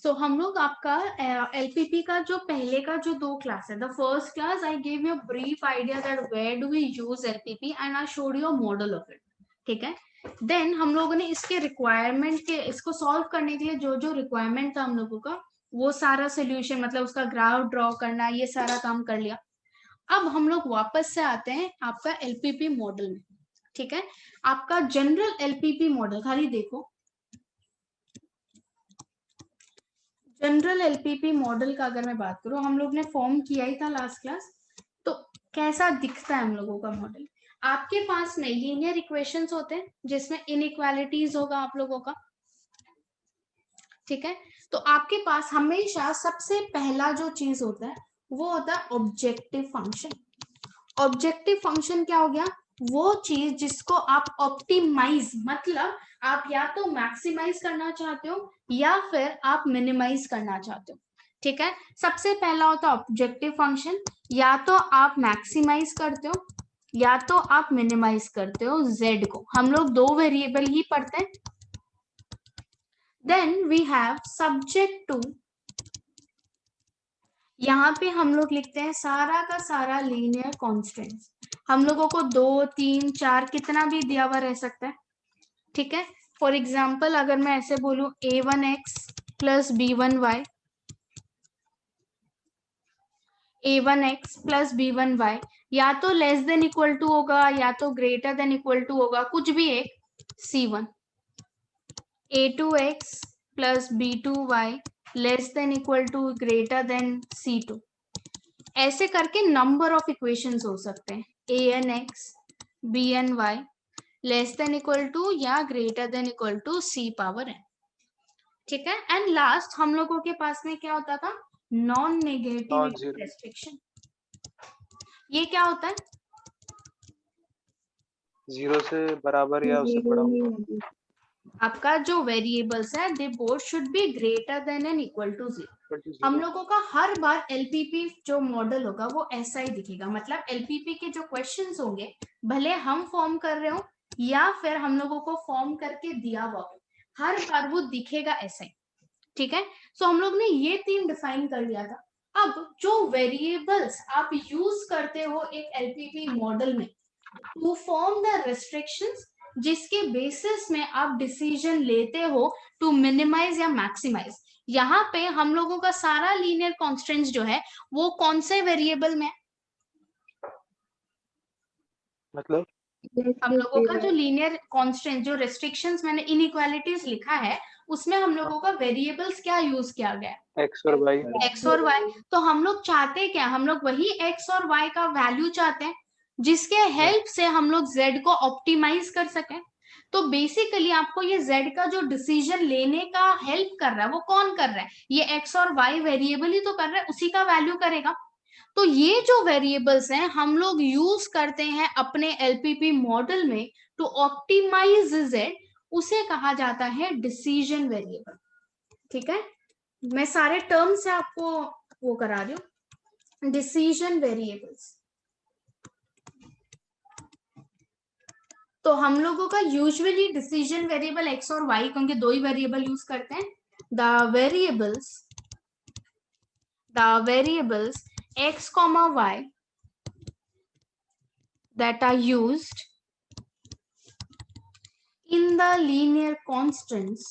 सो हम लोग आपका एलपीपी का जो पहले का जो 2 क्लास है, the first class I gave you brief idea that where do we use LPP and I showed you a model of it, ठीक है। देन हम लोगों ने इसके रिक्वायरमेंट के इसको सॉल्व करने के लिए जो जो रिक्वायरमेंट था हम लोगों का, वो सारा सोल्यूशन मतलब उसका ग्राफ ड्रॉ करना, ये सारा काम कर लिया। अब हम लोग वापस से आते हैं आपका एलपीपी मॉडल में, ठीक है। आपका जनरल एलपीपी मॉडल खाली देखो, जनरल एलपीपी मॉडल का अगर मैं बात करूं, हम लोग ने फॉर्म किया ही था लास्ट क्लास। तो कैसा दिखता है हम लोगों का मॉडल? आपके पास में लीनियर इक्वेशंस होते हैं जिसमें इनइक्वालिटीज होगा आप लोगों का, ठीक है। तो आपके पास हमेशा सबसे पहला जो चीज होता है वो होता है ऑब्जेक्टिव फंक्शन। ऑब्जेक्टिव फंक्शन क्या हो गया? वो चीज जिसको आप ऑप्टिमाइज, मतलब आप या तो मैक्सिमाइज करना चाहते हो या फिर आप मिनिमाइज करना चाहते हो, ठीक है। सबसे पहला होता है ऑब्जेक्टिव फंक्शन, या तो आप मैक्सिमाइज करते हो या तो आप मिनिमाइज करते हो z को। हम लोग 2 वेरिएबल ही पढ़ते हैं। Then we have subject to, यहाँ पे हम लोग लिखते हैं सारा का सारा लीनियर कॉन्स्टेंट्स। हम लोगों को 2, 3, 4 कितना भी दिया हुआ रह सकता है, ठीक है। फॉर एग्जाम्पल अगर मैं ऐसे बोलूं a1x plus b1y, a1x plus b1y, या तो लेस देन इक्वल टू होगा या तो ग्रेटर देन इक्वल टू होगा, कुछ भी एक c1, a2x plus b2y less than equal to greater than c2। ऐसे करके नंबर ऑफ इक्वेशंस हो सकते हैं, an(x), bn(y) less than equal to या greater than equal to c power n, ठीक है। एंड लास्ट हम लोगों के पास में क्या होता था? Non negative restriction. ये क्या होता है? 0 से बराबर या उससे बड़ा होगा। आपका जो वेरिएबल्स है they both should be greater than and equal to 0। हम लोगों का हर बार एलपीपी जो मॉडल होगा वो ऐसा ही दिखेगा, मतलब एलपीपी के जो क्वेश्चंस होंगे भले हम फॉर्म कर रहे हो या फिर हम लोगों को फॉर्म करके दिया हुआ हो, हर बार वो दिखेगा ऐसा ही, ठीक है। सो हम लोग ने ये 3 डिफाइन कर लिया था। अब जो वेरिएबल्स आप यूज करते हो एक एलपीपी मॉडल में टू फॉर्म द रेस्ट्रिक्शंस, जिसके बेसिस में आप डिसीजन लेते हो टू मिनिमाइज या मैक्सिमाइज, यहाँ पे हम लोगों का सारा लीनियर कॉन्स्टेंट्स जो है वो कौन से वेरिएबल में? मतलब हम लोगों का जो लीनियर कॉन्स्टेंट, जो रेस्ट्रिक्शंस मैंने इनइक्वालिटीज लिखा है उसमें हम लोगों का वेरिएबल्स क्या यूज किया गया? x और y। x और y। तो हम लोग चाहते क्या? हम लोग वही x और y का वैल्यू चाहते हैं जिसके हेल्प से हम लोग z को ऑप्टिमाइज कर सकें। तो बेसिकली आपको ये z का जो डिसीजन लेने का हेल्प कर रहा है वो कौन कर रहा है? ये x और y वेरिएबल ही तो कर रहा है, उसी का वैल्यू करेगा। तो ये जो वेरिएबल्स हैं हम लोग यूज करते हैं अपने एलपीपी मॉडल में टू ऑप्टिमाइज z, उसे कहा जाता है डिसीजन वेरिएबल, ठीक है। मैं सारे टर्म से आपको वो करा रही हूँ, डिसीजन वेरिएबल्स। तो हम लोगों का यूजुअली डिसीजन वेरिएबल x और y, क्योंकि 2 ही वेरिएबल यूज करते हैं। The variables x, y that are used in the linear constants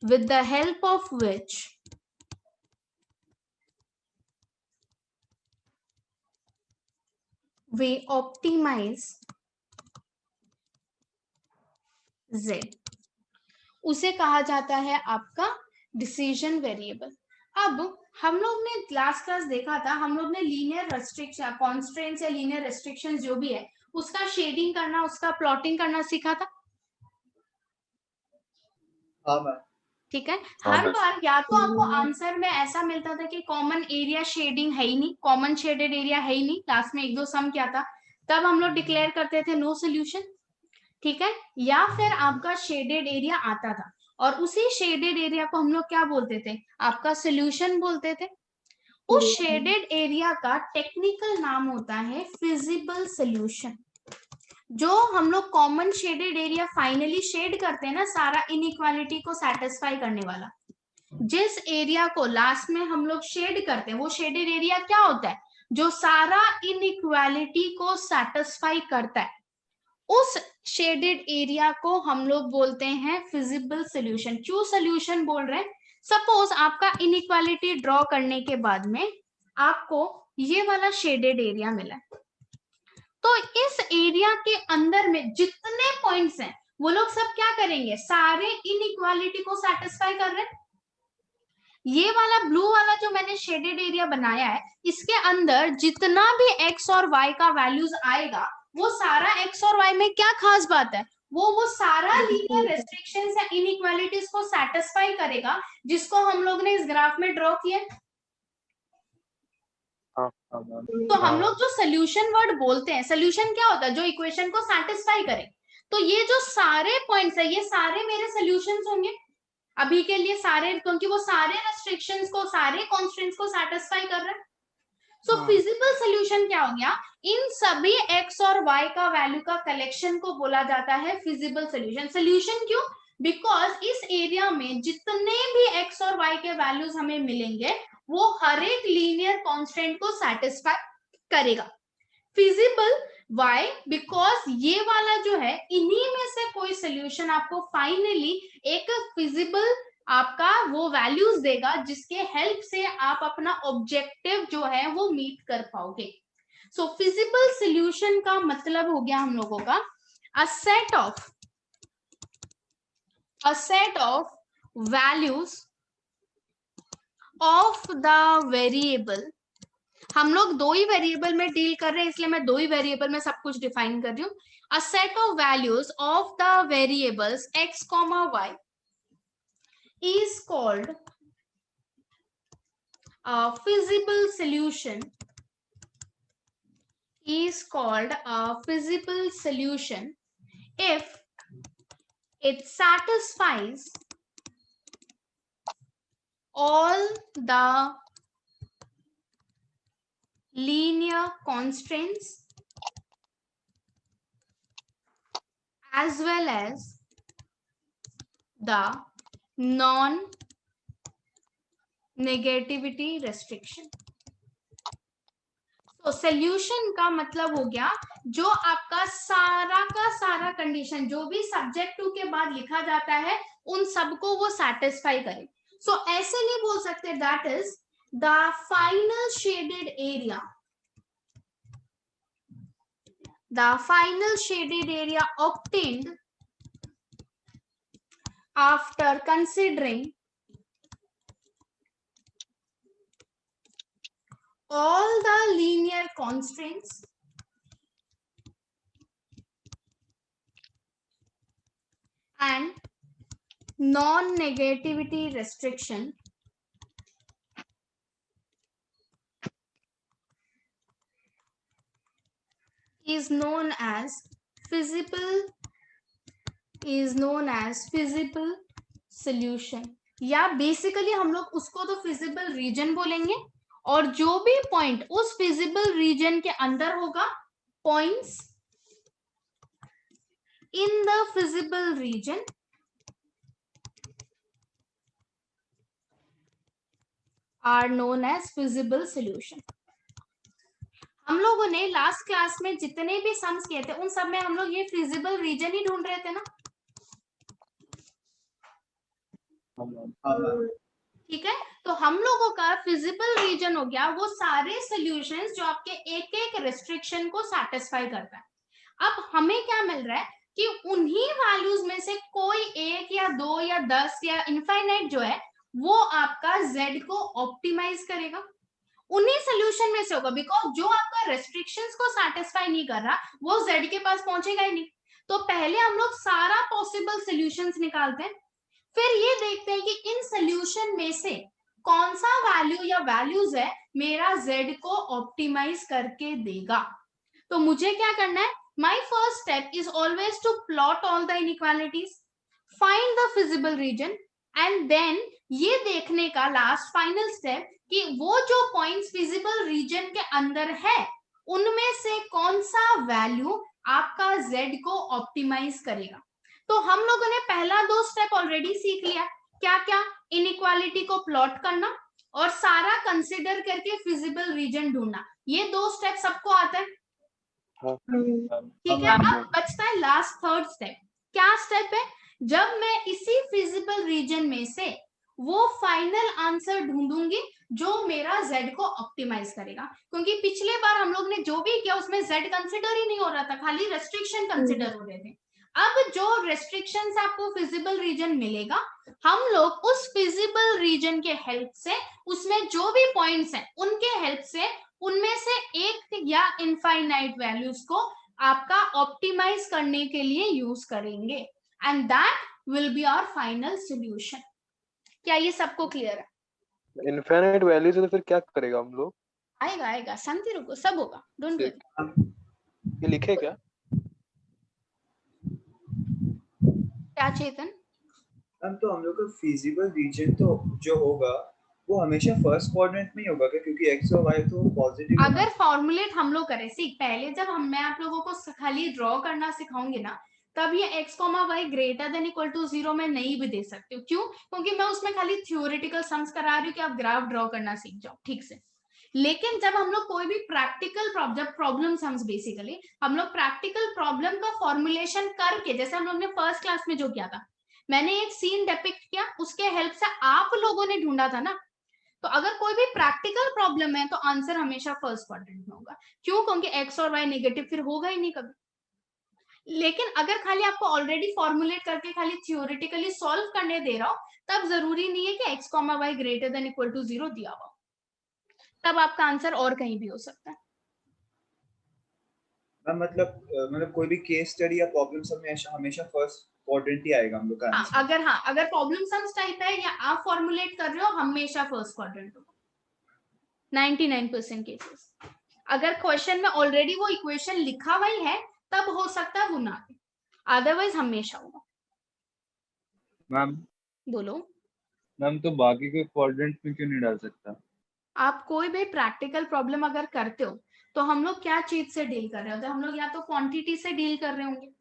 with the help of which we optimize z, उसे कहा जाता है आपका डिसीजन वेरिएबल। अब हम लोग ने लास्ट क्लास देखा था, हम लोग ने लीनियर रेस्ट्रिक्शन, कॉन्स्ट्रेंट्स या लीनियर रेस्ट्रिक्शंस जो भी है उसका शेडिंग करना, उसका प्लॉटिंग करना सीखा था, ठीक है। हर बार या तो आपको आंसर में ऐसा मिलता था कि कॉमन एरिया शेडिंग है ही नहीं, कॉमन शेडेड एरिया है ही नहीं, लास्ट में 1-2 सम क्या था, तब हम लोग डिक्लेयर करते थे नो सोल्यूशन, ठीक है। या फिर आपका शेडेड एरिया आता था और उसी शेडेड एरिया को हम लोग क्या बोलते थे? आपका सोल्यूशन बोलते थे। उस शेडेड एरिया का टेक्निकल नाम होता है फिजिबल सोल्यूशन। जो हम लोग common shaded area finally shade करते हैं ना, सारा इनइक्वालिटी को सेटिस्फाई करने वाला, जिस एरिया को लास्ट में हम लोग शेड करते हैं वो शेडेड एरिया क्या होता है, जो सारा इनइक्वालिटी को सेटिस्फाई करता है, उस शेडेड एरिया को हम लोग बोलते हैं फिजिबल सोल्यूशन। क्यों सोल्यूशन बोल रहे हैं? सपोज आपका इनइक्वालिटी ड्रॉ करने के बाद में आपको ये वाला शेडेड एरिया मिला, तो इस एरिया के अंदर में जितने पॉइंट्स हैं वो लोग सब क्या करेंगे, सारे इनइक्वालिटी को सेटिस्फाई कर रहे हैं। ये वाला ब्लू वाला जो मैंने शेडेड एरिया बनाया है, इसके अंदर जितना भी x और y का वैल्यूज आएगा, वो सारा x और y में क्या खास बात है, वो सारा लीनियर रेस्ट्रिक्शंस या इनइक्वालिटीज को सेटिस्फाई करेगा, जिसको हम लोग ने इस ग्राफ में ड्रॉ किया। तो हम लोग जो सोल्यूशन वर्ड बोलते हैं, सोल्यूशन क्या होता है, जो इक्वेशन को सेटिस्फाई करे। तो ये जो सारे पॉइंट्स है ये सारे मेरे सोल्यूशंस होंगे अभी के लिए सारे, क्योंकि वो सारे रेस्ट्रिक्शंस को, सारे कॉन्स्टेंट्स को सेटिस्फाई कर रहे हैं। सो फिजिबल सोल्यूशन क्या हो गया, इन सभी x और y का वैल्यू का कलेक्शन को बोला जाता है फिजिबल सोल्यूशन। सोल्यूशन क्यों? बिकॉज इस एरिया में जितने भी x और y के वैल्यूज हमें मिलेंगे वो हर एक लीनियर कांस्टेंट को सेटिस्फाई करेगा। फिजिबल वाई, बिकॉज ये वाला जो है इन्हीं में से कोई सोल्यूशन आपको फाइनली एक फिजिबल आपका वो वैल्यूज देगा, जिसके हेल्प से आप अपना ऑब्जेक्टिव जो है वो मीट कर पाओगे। सो फिजिबल सोल्यूशन का मतलब हो गया हम लोगों का a set of values of the variable. हम लोग दो ही वेरिएबल में डील कर रहे हैं, इसलिए मैं दो ही वेरिएबल में सब कुछ डिफाइन कर रही हूँ। A set of values of the variables x, y is called a feasible solution, is called a feasible solution if it satisfies all the linear constraints as well as the non-negativity restriction। तो solution का मतलब हो गया जो आपका सारा का सारा कंडीशन जो भी सब्जेक्ट टू के बाद लिखा जाता है उन सबको वो सेटिस्फाई करे। सो ऐसे नहीं बोल सकते that is the final shaded area, the final shaded area obtained after considering all the linear constraints and non-negativity restriction is known as feasible solution। या बेसिकली हम लोग उसको तो फिजिबल रीजन बोलेंगे, और जो भी पॉइंट उस फिजिबल रीजन के अंदर होगा, points in the feasible region are known as feasible solution. हम लोगों ने लास्ट क्लास में जितने भी सम्स किए थे उन सब में हम लोग ये फिजिबल रीजन ही ढूंढ रहे थे ना, ठीक है। तो हम लोगों का फिजिबल रीजन हो गया वो सारे सॉल्यूशंस जो आपके एक एक रेस्ट्रिक्शन को सेटिस्फाई करता है। अब हमें क्या मिल रहा है कि उन्हीं वैल्यूज में से कोई एक या दो या 10 या इनफाइनाइट जो है वो आपका z को ऑप्टिमाइज करेगा, उन्हीं सोल्यूशन में से होगा, बिकॉज जो आपका रेस्ट्रिक्शंस को सेटिस्फाई नहीं कर रहा वो z के पास पहुंचेगा ही नहीं। तो पहले हम लोग सारा पॉसिबल सोल्यूशंस निकालते हैं, फिर ये देखते हैं कि इन सोल्यूशन में से कौन सा वैल्यू या वैल्यूज है मेरा z को ऑप्टिमाइज करके देगा। तो मुझे क्या करना है, my first step is always to plot all the inequalities, find the feasible region and then ये देखने का लास्ट फाइनल स्टेप कि वो जो पॉइंट्स फिजिबल रीजन के अंदर है उनमें से कौन सा वैल्यू आपका z को ऑप्टिमाइज करेगा। तो हम लोगों ने पहला 2 स्टेप ऑलरेडी सीख लिया। क्या क्या? इनइक्वालिटी को प्लॉट करना और सारा कंसिडर करके फिजिबल रीजन ढूंढना। ये 2 स्टेप सबको आता है, ठीक है। अब बचता है लास्ट थर्ड स्टेप। क्या स्टेप है? जब मैं इसी फिजिबल रीजन में से वो फाइनल आंसर ढूंढूंगी जो मेरा z को ऑप्टिमाइज करेगा, क्योंकि पिछले बार हम लोग ने जो भी किया उसमें z कंसिडर ही नहीं हो रहा था, खाली रेस्ट्रिक्शन कंसिडर हो रहे थे। अब जो रेस्ट्रिक्शन से आपको फिजिबल रीजन मिलेगा, हम लोग उस फिजिबल रीजन के हेल्प से उसमें जो भी पॉइंट्स हैं उनके हेल्प से उनमें से एक या इनफाइनाइट वैल्यूज को आपका ऑप्टिमाइज करने के लिए यूज करेंगे, and that will be our final solution. क्या ये सबको क्लियर है? इनफाइनाइट वैल्यू से तो फिर क्या करेगा हम लोग? आएगा आएगा, शांति रुको, सब होगा, डोंट वरी। ये लिखे क्या? क्या चेतन? मैम तो हम लोग का फिजिबल रीजन तो जो होगा वो हमेशा फर्स्ट क्वाड्रेंट में ही होगा क्या? क्योंकि x और y तो पॉजिटिव। अगर फॉर्मुलेट हम लोग करें, सीख पहले जब मैं आप लोगों को खाली ड्रॉ करना सिखाऊंगी ना, तब ये x, y greater than equal to 0 में नहीं भी दे सकती हूँ। क्यों? क्योंकि मैं उसमें खाली थ्योरेटिकल सम्स करा रही हूँ कि आप ग्राफ ड्रॉ करना सीख जाओ ठीक से। लेकिन जब हम लोग कोई भी प्रैक्टिकल प्रॉब्लम सम्स, बेसिकली हम लोग प्रैक्टिकल प्रॉब्लम का फॉर्मुलेशन करके, जैसे हम लोग ने फर्स्ट क्लास में जो किया था, मैंने एक सीन डिपिक्ट किया, उसके हेल्प से आप लोगों ने ढूंढा था ना। तो अगर कोई भी प्रैक्टिकल प्रॉब्लम है तो आंसर हमेशा फर्स्ट क्वाड्रेंट में होगा। क्यों? क्योंकि एक्स और वाई नेगेटिव फिर होगा ही नहीं कभी। लेकिन अगर खाली आपको ऑलरेडी फॉर्मुलेट करके खाली थियोरेटिकली सॉल्व करने दे रहा हो, तब जरूरी नहीं है कि x comma y greater than equal to 0 दिया हुआ, तब आपका आंसर और कहीं भी हो सकता है। मतलब कोई भी केस स्टडी या प्रॉब्लम सब में हमेशा फर्स्ट क्वाड्रेंट ही आएगा हम लोग का आंसर। अगर प्रॉब्लम सम्स टाइप है या आप फॉर्मुलेट कर रहे हो, हमेशा फर्स्ट क्वाड्रेंट होगा 99% केसेस। अगर क्वेश्चन में ऑलरेडी वो इक्वेशन लिखा हुआ ही है तब हो सकता है वो ना, अदरवाइज हमेशा होगा। मैम बोलो। मैम तो बाकी के क्वाड्रेंट में क्यों नहीं डाल सकता? आप कोई भी प्रैक्टिकल प्रॉब्लम अगर करते हो तो हम लोग क्या चीज से डील कर रहे होते हैं? हम लोग या तो क्वांटिटी से डील कर रहे होंगे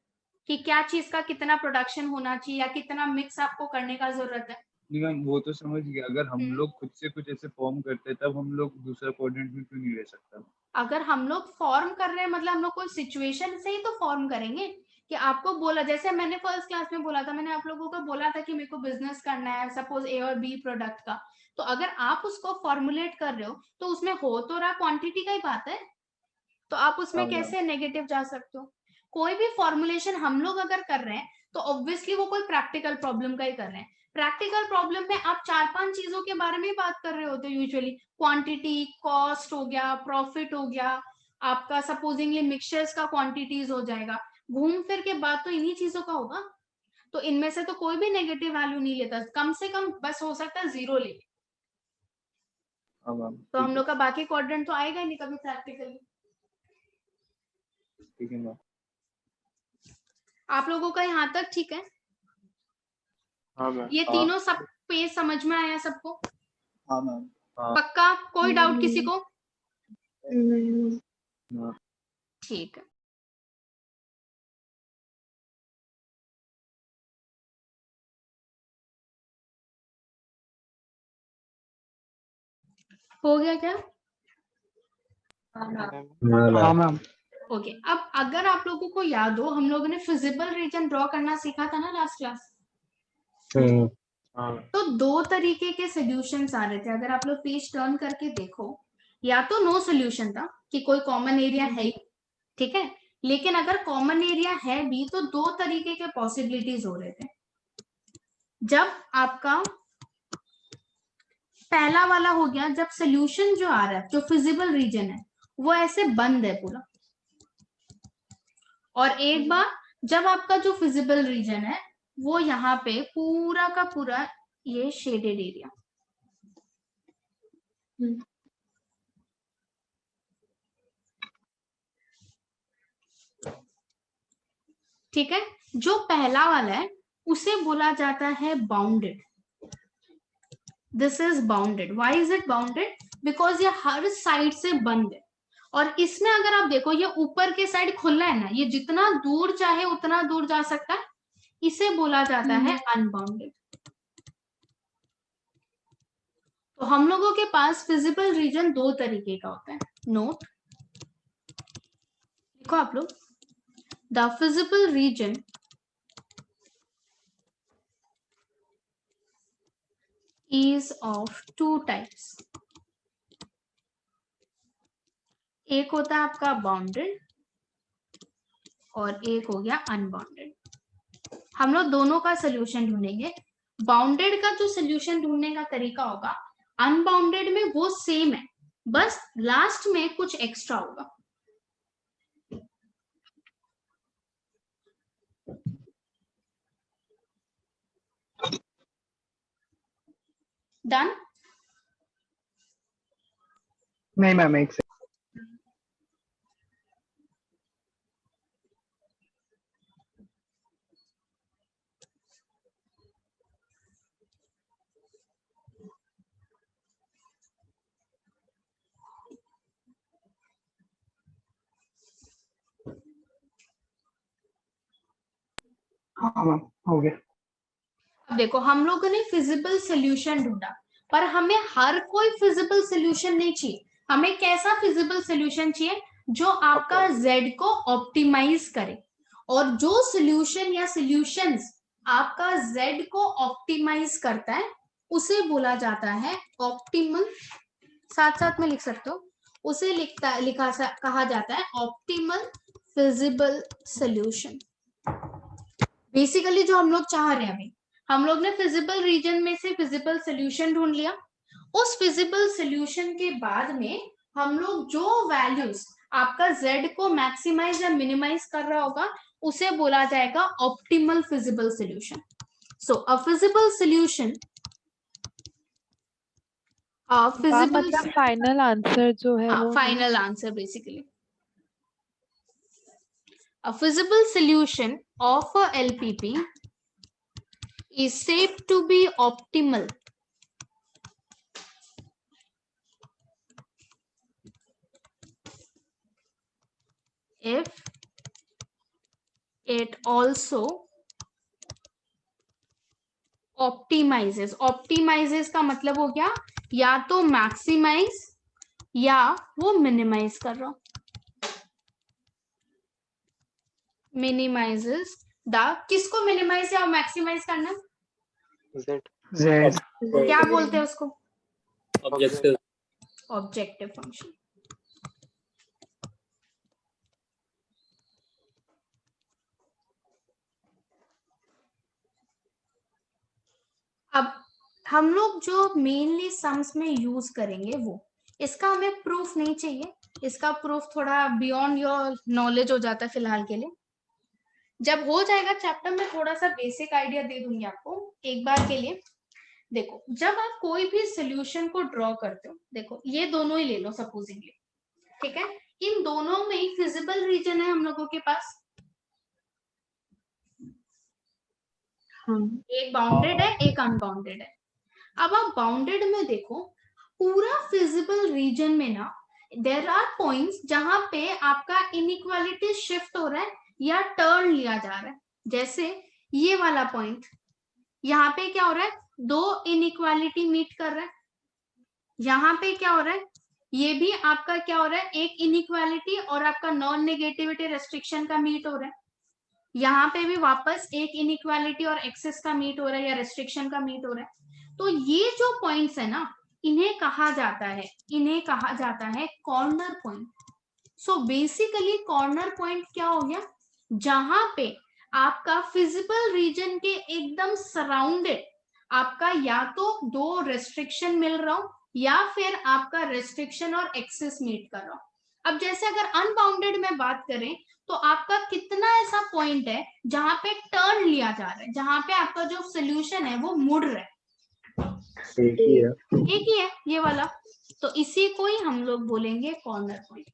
कि क्या चीज का कितना प्रोडक्शन होना चाहिए या कितना मिक्स आपको करने का जरूरत है। नहीं मैम, वो तो समझ गया। अगर हम लोग खुद से कुछ ऐसे फॉर्म करते तब हम लोग दूसरा क्वाड्रेंट में क्यों नहीं ले सकता? अगर हम लोग फॉर्म कर रहे हैं मतलब हम लोग कोई सिचुएशन से ही तो फॉर्म करेंगे कि आपको बोला, जैसे मैंने फर्स्ट क्लास में बोला था, मैंने आप लोगों को बोला था कि मेरे को बिजनेस करना है सपोज ए और बी प्रोडक्ट का, तो अगर आप उसको फॉर्मुलेट कर रहे हो तो उसमें हो तो रहा क्वांटिटी का ही बात है, तो आप उसमें कैसे नेगेटिव जा सकते हो? कोई भी फॉर्मुलेशन हम लोग अगर कर रहे हैं तो ऑब्वियसली वो कोई प्रैक्टिकल प्रॉब्लम का ही कर रहे हैं। प्रैक्टिकल प्रॉब्लम में आप 4-5 चीजों के बारे में ही बात कर रहे होते हो यूजुअली, क्वांटिटी, कॉस्ट हो गया, प्रॉफिट हो गया, आपका सपोजिंगली मिक्सचर्स का क्वांटिटीज हो जाएगा, घूम फिर के बात तो इन्हीं चीजों का होगा। तो इनमें से तो कोई भी नेगेटिव वैल्यू नहीं लेता, कम से कम बस हो सकता है 0 ले। तो हम लोग का बाकी क्वाड्रेंट तो आएगा ही नहीं कभी प्रैक्टिकली। ठीक है मैम। आप लोगों का यहाँ तक ठीक है? हाँ मैम। ये तीनों सब पेज समझ में आया सबको? हाँ मैम। पक्का? कोई डाउट किसी को? ठीक है। हो गया क्या? हाँ मैम। ओके, अब अगर आप लोगों को याद हो, हम लोगों ने फिजिबल रीजन ड्रॉ करना सीखा था ना लास्ट क्लास। तो 2 तरीके के सॉल्यूशंस आ रहे थे, अगर आप लोग पेज टर्न करके देखो, या तो नो सॉल्यूशन था कि कोई कॉमन एरिया है, ठीक है, लेकिन अगर कॉमन एरिया है भी तो 2 तरीके के पॉसिबिलिटीज हो रहे थे। जब आपका पहला वाला हो गया, जब सॉल्यूशन जो आ रहा है, जो फिजिबल रीजन है वो ऐसे बंद है पूरा, और एक बार जब आपका जो फिजिबल रीजन है वो यहाँ पे पूरा का पूरा ये शेडेड एरिया, ठीक है, जो पहला वाला है उसे बोला जाता है bounded. This is bounded. Why is it bounded? Because ये हर साइड से बंद है, और इसमें अगर आप देखो ये ऊपर के साइड खुला है ना, ये जितना दूर चाहे उतना दूर जा सकता है, इसे बोला जाता है अनबाउंडेड। तो हम लोगों के पास फिजिबल रीजन दो तरीके का होता है। नोट देखो आप लोग, the feasible reason is of two types. एक होता है आपका बाउंडेड और एक हो गया अनबाउंडेड। हम लोग दोनों का सोल्यूशन ढूंढेंगे। बाउंडेड का जो सोल्यूशन ढूंढने का तरीका होगा, अनबाउंडेड में वो सेम है, बस लास्ट में कुछ एक्स्ट्रा होगा। डन? नहीं मैम, एक से हाँ मैम हो गया। अब देखो हम लोगों ने फिजिबल सोल्यूशन ढूंढा, पर हमें हर कोई फिजिबल सोल्यूशन नहीं चाहिए। हमें कैसा फिजिबल सोल्यूशन चाहिए? जो आपका z को ऑप्टिमाइज करे। और जो सोल्यूशन या सॉल्यूशंस आपका z को ऑप्टिमाइज करता है उसे बोला जाता है ऑप्टिमल। साथ साथ में लिख सकते हो, उसे कहा जाता है ऑप्टिमल फिजिबल सोल्यूशन। बेसिकली जो हम लोग चाह रहे हैं, अभी हम लोग ने फिजिबल रीजन में से फिजिबल सोल्यूशन ढूंढ लिया। उस फिजिबल सोल्यूशन के बाद में हम लोग जो वैल्यूज आपका z को मैक्सिमाइज या मिनिमाइज कर रहा होगा उसे बोला जाएगा ऑप्टिमल फिजिबल सोल्यूशन। सो अ फिजिबल सोल्यूशन, मतलब फाइनल आंसर जो है वो final answer basically a feasible solution of a LPP is said to be optimal if it also optimizes। optimizes का मतलब हो गया या तो मैक्सिमाइज या वो मिनिमाइज कर रहा हो। मिनिमाइजेस द, किसको मिनिमाइज या मैक्सिमाइज करना? जेड क्या बोलते हैं उसको? ऑब्जेक्टिव। Objective function. अब हम लोग जो मेनली सम्स में यूज करेंगे वो, इसका हमें प्रूफ नहीं चाहिए, इसका प्रूफ थोड़ा बियॉन्ड योर नॉलेज हो जाता है फिलहाल के लिए। जब हो जाएगा चैप्टर में थोड़ा सा बेसिक आइडिया दे दूंगी आपको एक बार के लिए। देखो जब आप कोई भी सोल्यूशन को ड्रॉ करते हो, देखो ये दोनों ही ले लो सपोजिंगली, ठीक है, इन दोनों में ही फिजिबल रीजन है हम लोगों के पास। एक बाउंडेड है एक अनबाउंडेड है। अब आप बाउंडेड में देखो, पूरा फिजिबल रीजन में ना देयर आर पॉइंट्स जहां पे आपका इनइक्वालिटी शिफ्ट हो रहा है या टर्न लिया जा रहा है। जैसे ये वाला पॉइंट, यहाँ पे क्या हो रहा है, दो इनइक्वालिटी मीट कर रहा है। यहाँ पे क्या हो रहा है, ये भी आपका क्या हो रहा है, एक इनइक्वालिटी और आपका नॉन नेगेटिविटी रेस्ट्रिक्शन का मीट हो रहा है। यहाँ पे भी वापस एक इनइक्वालिटी और एक्सेस का मीट हो रहा है या रेस्ट्रिक्शन का मीट हो रहा है। तो ये जो पॉइंट्स है ना, इन्हें कहा जाता है corner point. So basically corner point क्या हो गया, जहां पे आपका फिजिबल रीजन के एकदम सराउंडेड आपका या तो दो रेस्ट्रिक्शन मिल रहा हो या फिर आपका रेस्ट्रिक्शन और एक्सेस मीट कर रहा हो। अब जैसे अगर अनबाउंडेड में बात करें तो आपका कितना ऐसा पॉइंट है जहां पे टर्न लिया जा रहा है, जहां पे आपका जो सोल्यूशन है वो मुड़ रहा है? एक ही है ये वाला। तो इसी को ही हम लोग बोलेंगे कॉर्नर पॉइंट।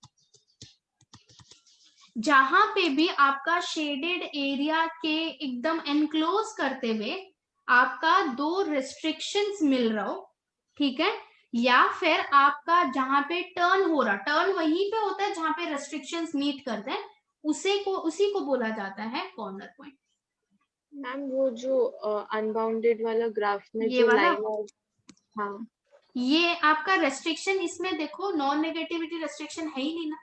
जहां पे भी आपका शेडेड एरिया के एकदम एनक्लोज करते हुए आपका दो रेस्ट्रिक्शंस मिल रहा हो, ठीक है, या फिर आपका जहां पे टर्न हो रहा, टर्न वहीं पे होता है जहां पे रेस्ट्रिक्शंस मीट करते हैं, उसी को बोला जाता है कॉर्नर पॉइंट। मैम वो जो अनबाउंडेड वाला ग्राफ में ये जो वाला? लाइन, हाँ ये आपका रेस्ट्रिक्शन, इसमें देखो नॉन नेगेटिविटी रेस्ट्रिक्शन है ही नहीं ना,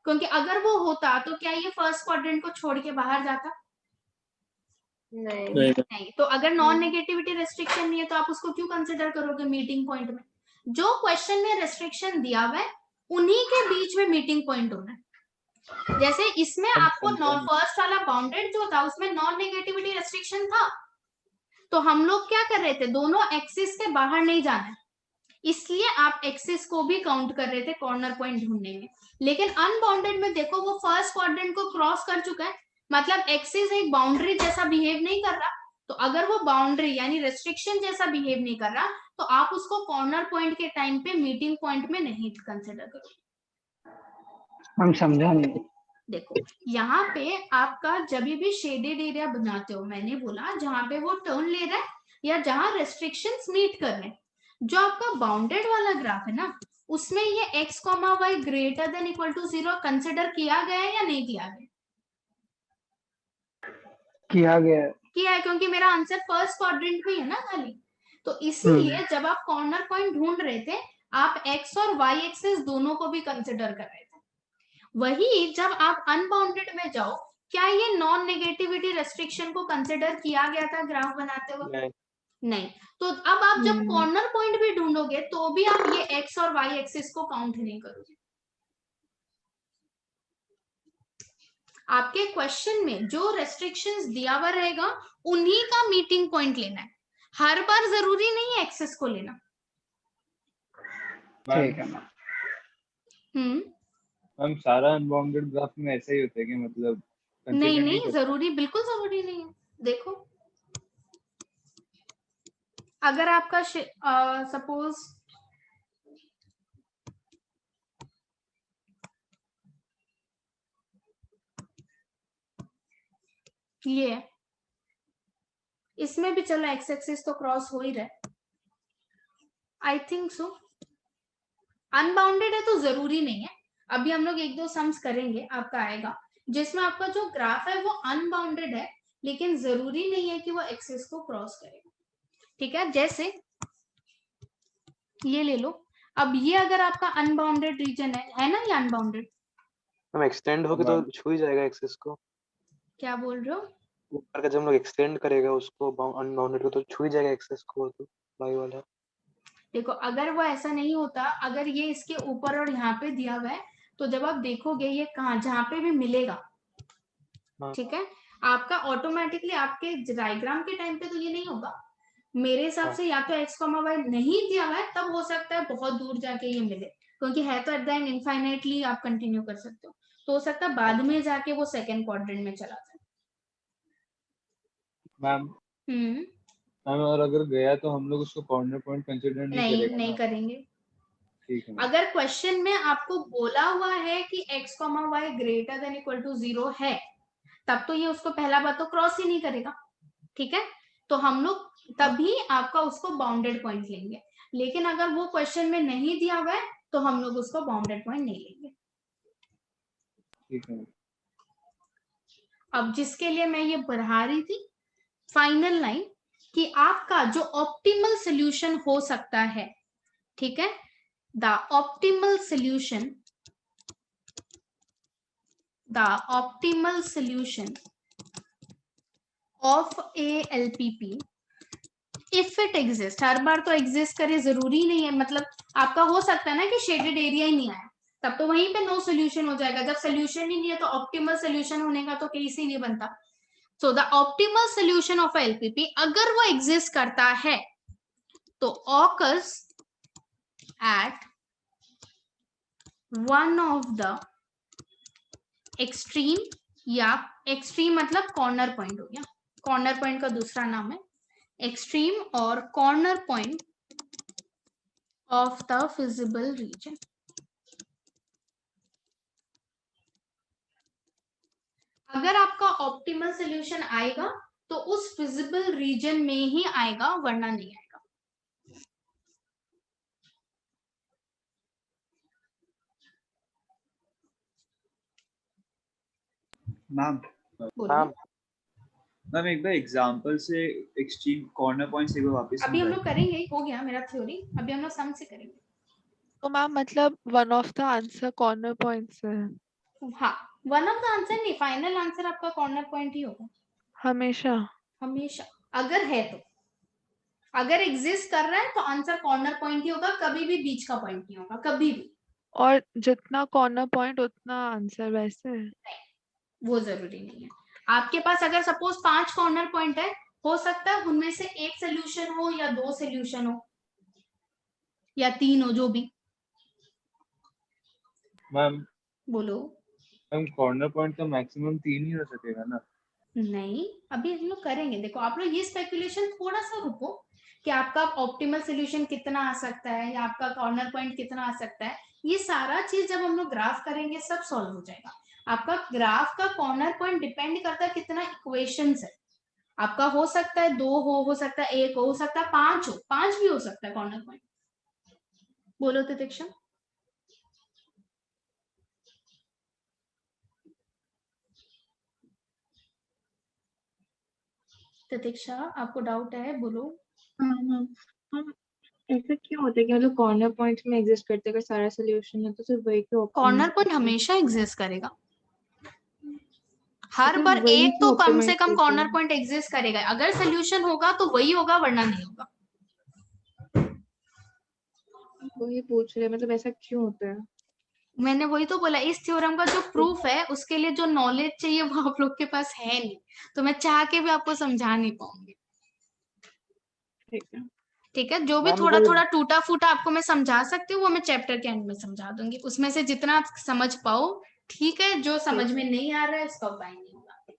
क्योंकि अगर वो होता तो क्या ये फर्स्ट क्वाड्रेंट को छोड़ के बाहर जाता? नहीं। तो अगर नॉन नेगेटिविटी रेस्ट्रिक्शन नहीं है तो आप उसको क्यों कंसिडर करोगे मीटिंग पॉइंट में? जो क्वेश्चन में रेस्ट्रिक्शन दिया हुआ है उन्हीं के बीच में मीटिंग पॉइंट होना है। जैसे इसमें आपको नॉन फर्स्ट वाला बाउंडेड जो था उसमें नॉन नेगेटिविटी रेस्ट्रिक्शन था, तो हम लोग क्या कर रहे थे, दोनों एक्सिस के बाहर नहीं जाना है, इसलिए आप एक्सिस को भी काउंट कर रहे थे कॉर्नर पॉइंट ढूंढने में। लेकिन अनबाउंडेड में देखो वो फर्स्ट क्वाड्रेंट को क्रॉस कर चुका है, मतलब एक्सिस एक बाउंड्री जैसा बिहेव नहीं कर रहा, तो अगर वो बाउंड्री यानी रेस्ट्रिक्शन जैसा बिहेव नहीं कर रहा तो आप उसको कॉर्नर पॉइंट के टाइम पे मीटिंग पॉइंट में नहीं कंसिडर करोगे। हम समझा नहीं। देखो यहाँ पे आपका जब भी शेडेड एरिया बनाते हो, मैंने बोला जहां पे वो टर्न ले रहा है या जहां रेस्ट्रिक्शंस मीट कर रहे हैं, जो आपका बाउंडेड वाला ग्राफ है ना उसमें ये x, y greater than equal to 0 कंसिडर किया गया है या नहीं किया गया? किया गया। किया है, क्योंकि मेरा आंसर फर्स्ट क्वाड्रेंट में है ना खाली, तो इसीलिए जब आप कॉर्नर पॉइंट ढूंढ रहे थे आप x और y एक्सिस दोनों को भी कंसिडर कर रहे थे। वही जब आप अनबाउंडेड में जाओ, क्या ये नॉन नेगेटिविटी रेस्ट्रिक्शन को कंसिडर किया गया था ग्राफ बनाते हुए? नहीं। तो अब आप जब कॉर्नर पॉइंट भी ढूंढोगे तो भी आप ये x और y एक्सिस को काउंट नहीं करोगे। आपके क्वेश्चन में जो रेस्ट्रिक्शंस दिया हुआ रहेगा उन्हीं का मीटिंग पॉइंट लेना है, हर बार जरूरी नहीं है एक्सिस को लेना। ठीक है हम सारा अनबाउंडेड ग्राफ में ऐसा ही होता है कि मतलब नहीं जरूरी, बिल्कुल जरूरी नहीं है। देखो अगर आपका सपोज ये, इसमें भी चलो एक्स एक्सिस तो क्रॉस हो ही रहा है, आई थिंक सो। अनबाउंडेड है तो जरूरी नहीं है, अभी हम लोग एक दो सम्स करेंगे आपका आएगा जिसमें आपका जो ग्राफ है वो अनबाउंडेड है, लेकिन जरूरी नहीं है कि वो एक्सिस को क्रॉस करेगा। ठीक है, जैसे ये ले लो, अब ये अगर आपका अनबाउंडेड रीजन है ना, ये अनबाउंडेड, हम एक्सटेंड होके तो छू ही जाएगा एक्सिस को। क्या बोल रहे हो? ऊपर का जब हम लोग एक्सटेंड करेगा उसको अनबाउंडेड को तो छू ही जाएगा एक्सिस को, तो बाई वाला। देखो अगर वो ऐसा नहीं होता, अगर ये इसके ऊपर और यहाँ पे दिया हुआ है तो जब आप देखोगे ये कहाँ जहाँ पे भी मिलेगा, ठीक है, आपका ऑटोमेटिकली आपके डायग्राम के टाइम पे तो ये नहीं होगा मेरे हिसाब से, या तो x, y नहीं दिया हुआ है तब हो सकता है बहुत दूर जाके ये मिले, क्योंकि है तो एट द एंड इनफाइनाइटली आप कंटिन्यू कर सकते हो, तो हो सकता है बाद में जाके वो सेकंड क्वाड्रेंट में चला जाए। मैम और अगर गया तो हम लोग उसको कॉर्नर पॉइंट कंसीडर नहीं करेंगे। ठीक है। अगर क्वेश्चन में आपको बोला हुआ है कि x, y greater than equal to 0 है, तब तो ये उसको पहला बात तो क्रॉस ही नहीं करेगा, ठीक है, तो हम लोग तभी आपका उसको बाउंडेड पॉइंट लेंगे। लेकिन अगर वो क्वेश्चन में नहीं दिया हुआ है तो हम लोग उसको बाउंडेड पॉइंट नहीं लेंगे। ठीक है। अब जिसके लिए मैं ये बढ़ा रही थी फाइनल लाइन कि आपका जो ऑप्टिमल सोल्यूशन हो सकता है, ठीक है, the optimal solution of a LPP if it exist, हर बार तो एग्जिस्ट करे जरूरी नहीं है, मतलब आपका हो सकता है ना कि शेडेड एरिया ही नहीं आया, तब तो वहीं पे नो सोल्यूशन हो जाएगा। जब सोल्यूशन ही नहीं है तो ऑप्टिमल सोल्यूशन होने का तो केस ही नहीं बनता। So the optimal solution of LPP अगर वो एग्जिस्ट करता है तो occurs eight one of the extreme, या एक्सट्रीम मतलब कॉर्नर पॉइंट हो गया, कॉर्नर पॉइंट का दूसरा नाम है एक्सट्रीम और corner point of the feasible reason. अगर आपका ऑप्टिमल सोल्यूशन आएगा तो उस फिजिबल रीजन में ही आएगा, वरना नहीं आएगा। मैम बोलो। मैम मैम एक बार एग्जांपल से एक्सट्रीम कॉर्नर पॉइंट्स एक बार वापस अभी हम लोग समझाइए। करेंगे, हो गया मेरा थ्योरी, अभी हम लोग सम से करेंगे। तो मैम मतलब one of the answer corner point से है हाँ, वन ऑफ द आंसर नहीं, फाइनल आंसर आपका कॉर्नर पॉइंट ही होगा हमेशा। हमेशा, अगर है तो। अगर एग्जिस्ट कर रहा है तो आंसर कॉर्नर पॉइंट ही होगा, कभी भी बीच का पॉइंट नहीं होगा, कभी भी। और जितना कॉर्नर पॉइंट उतना आंसर वैसे है। वो जरूरी नहीं है। आपके पास अगर सपोज 5 कॉर्नर पॉइंट है, हो सकता है उनमें से एक सोल्यूशन हो या 2 सोल्यूशन हो या 3 हो, जो भी। मैम बोलो। मैम कॉर्नर पॉइंट तो मैक्सिमम 3 ही हो सकेगा ना? नहीं, अभी हम लोग करेंगे। देखो आप लोग ये स्पेकुलेशन थोड़ा सा रुको कि आपका ऑप्टिमल सोल्यूशन कितना आ सकता है या आपका कॉर्नर पॉइंट कितना आ सकता है। ये सारा चीज जब हम लोग ग्राफ करेंगे सब सॉल्व हो जाएगा। आपका ग्राफ का कॉर्नर पॉइंट डिपेंड करता है कितना इक्वेशंस है। आपका हो सकता है 2 हो सकता है 1 हो सकता है 5 हो, 5 भी हो सकता है कॉर्नर पॉइंट। बोलो तितिक्षा। तितिक्षा आपको डाउट है, बोलो। हम ऐसा क्यों होता है कि मतलब कॉर्नर पॉइंट्स में एग्जिस्ट करते हैं? अगर सारा सोल्यूशन है तो सिर्फ वही के कॉर्नर ऑप्टिमाइज पॉइंट करते हैं। हमेशा एग्जिस्ट करेगा, हर मतलब बार वही एक क्यों तो कम से ऑप्टिमाइज कम करते कॉर्नर हैं? पॉइंट एग्जिस्ट करेगा। अगर सोल्यूशन होगा तो वही होगा, वरना नहीं होगा। वही पूछ रहे हैं, मतलब ऐसा क्यों होता है? मैंने वही तो बोला, इस थ्योरम का जो प्रूफ है उसके लिए जो नॉलेज चाहिए वो आप लोग के पास है नहीं, तो मैं चाह के भी आपको समझा नहीं पाऊंगी। ठीक है। ठीक है, जो भी मैम थोड़ा कोई थोड़ा टूटा फूटा आपको मैं समझा सकती हूँ वो मैं चैप्टर के एंड में समझा दूंगी, उसमें से जितना आप समझ पाओ। ठीक है, जो समझ में नहीं आ रहा है उसका उपाय नहीं होगा।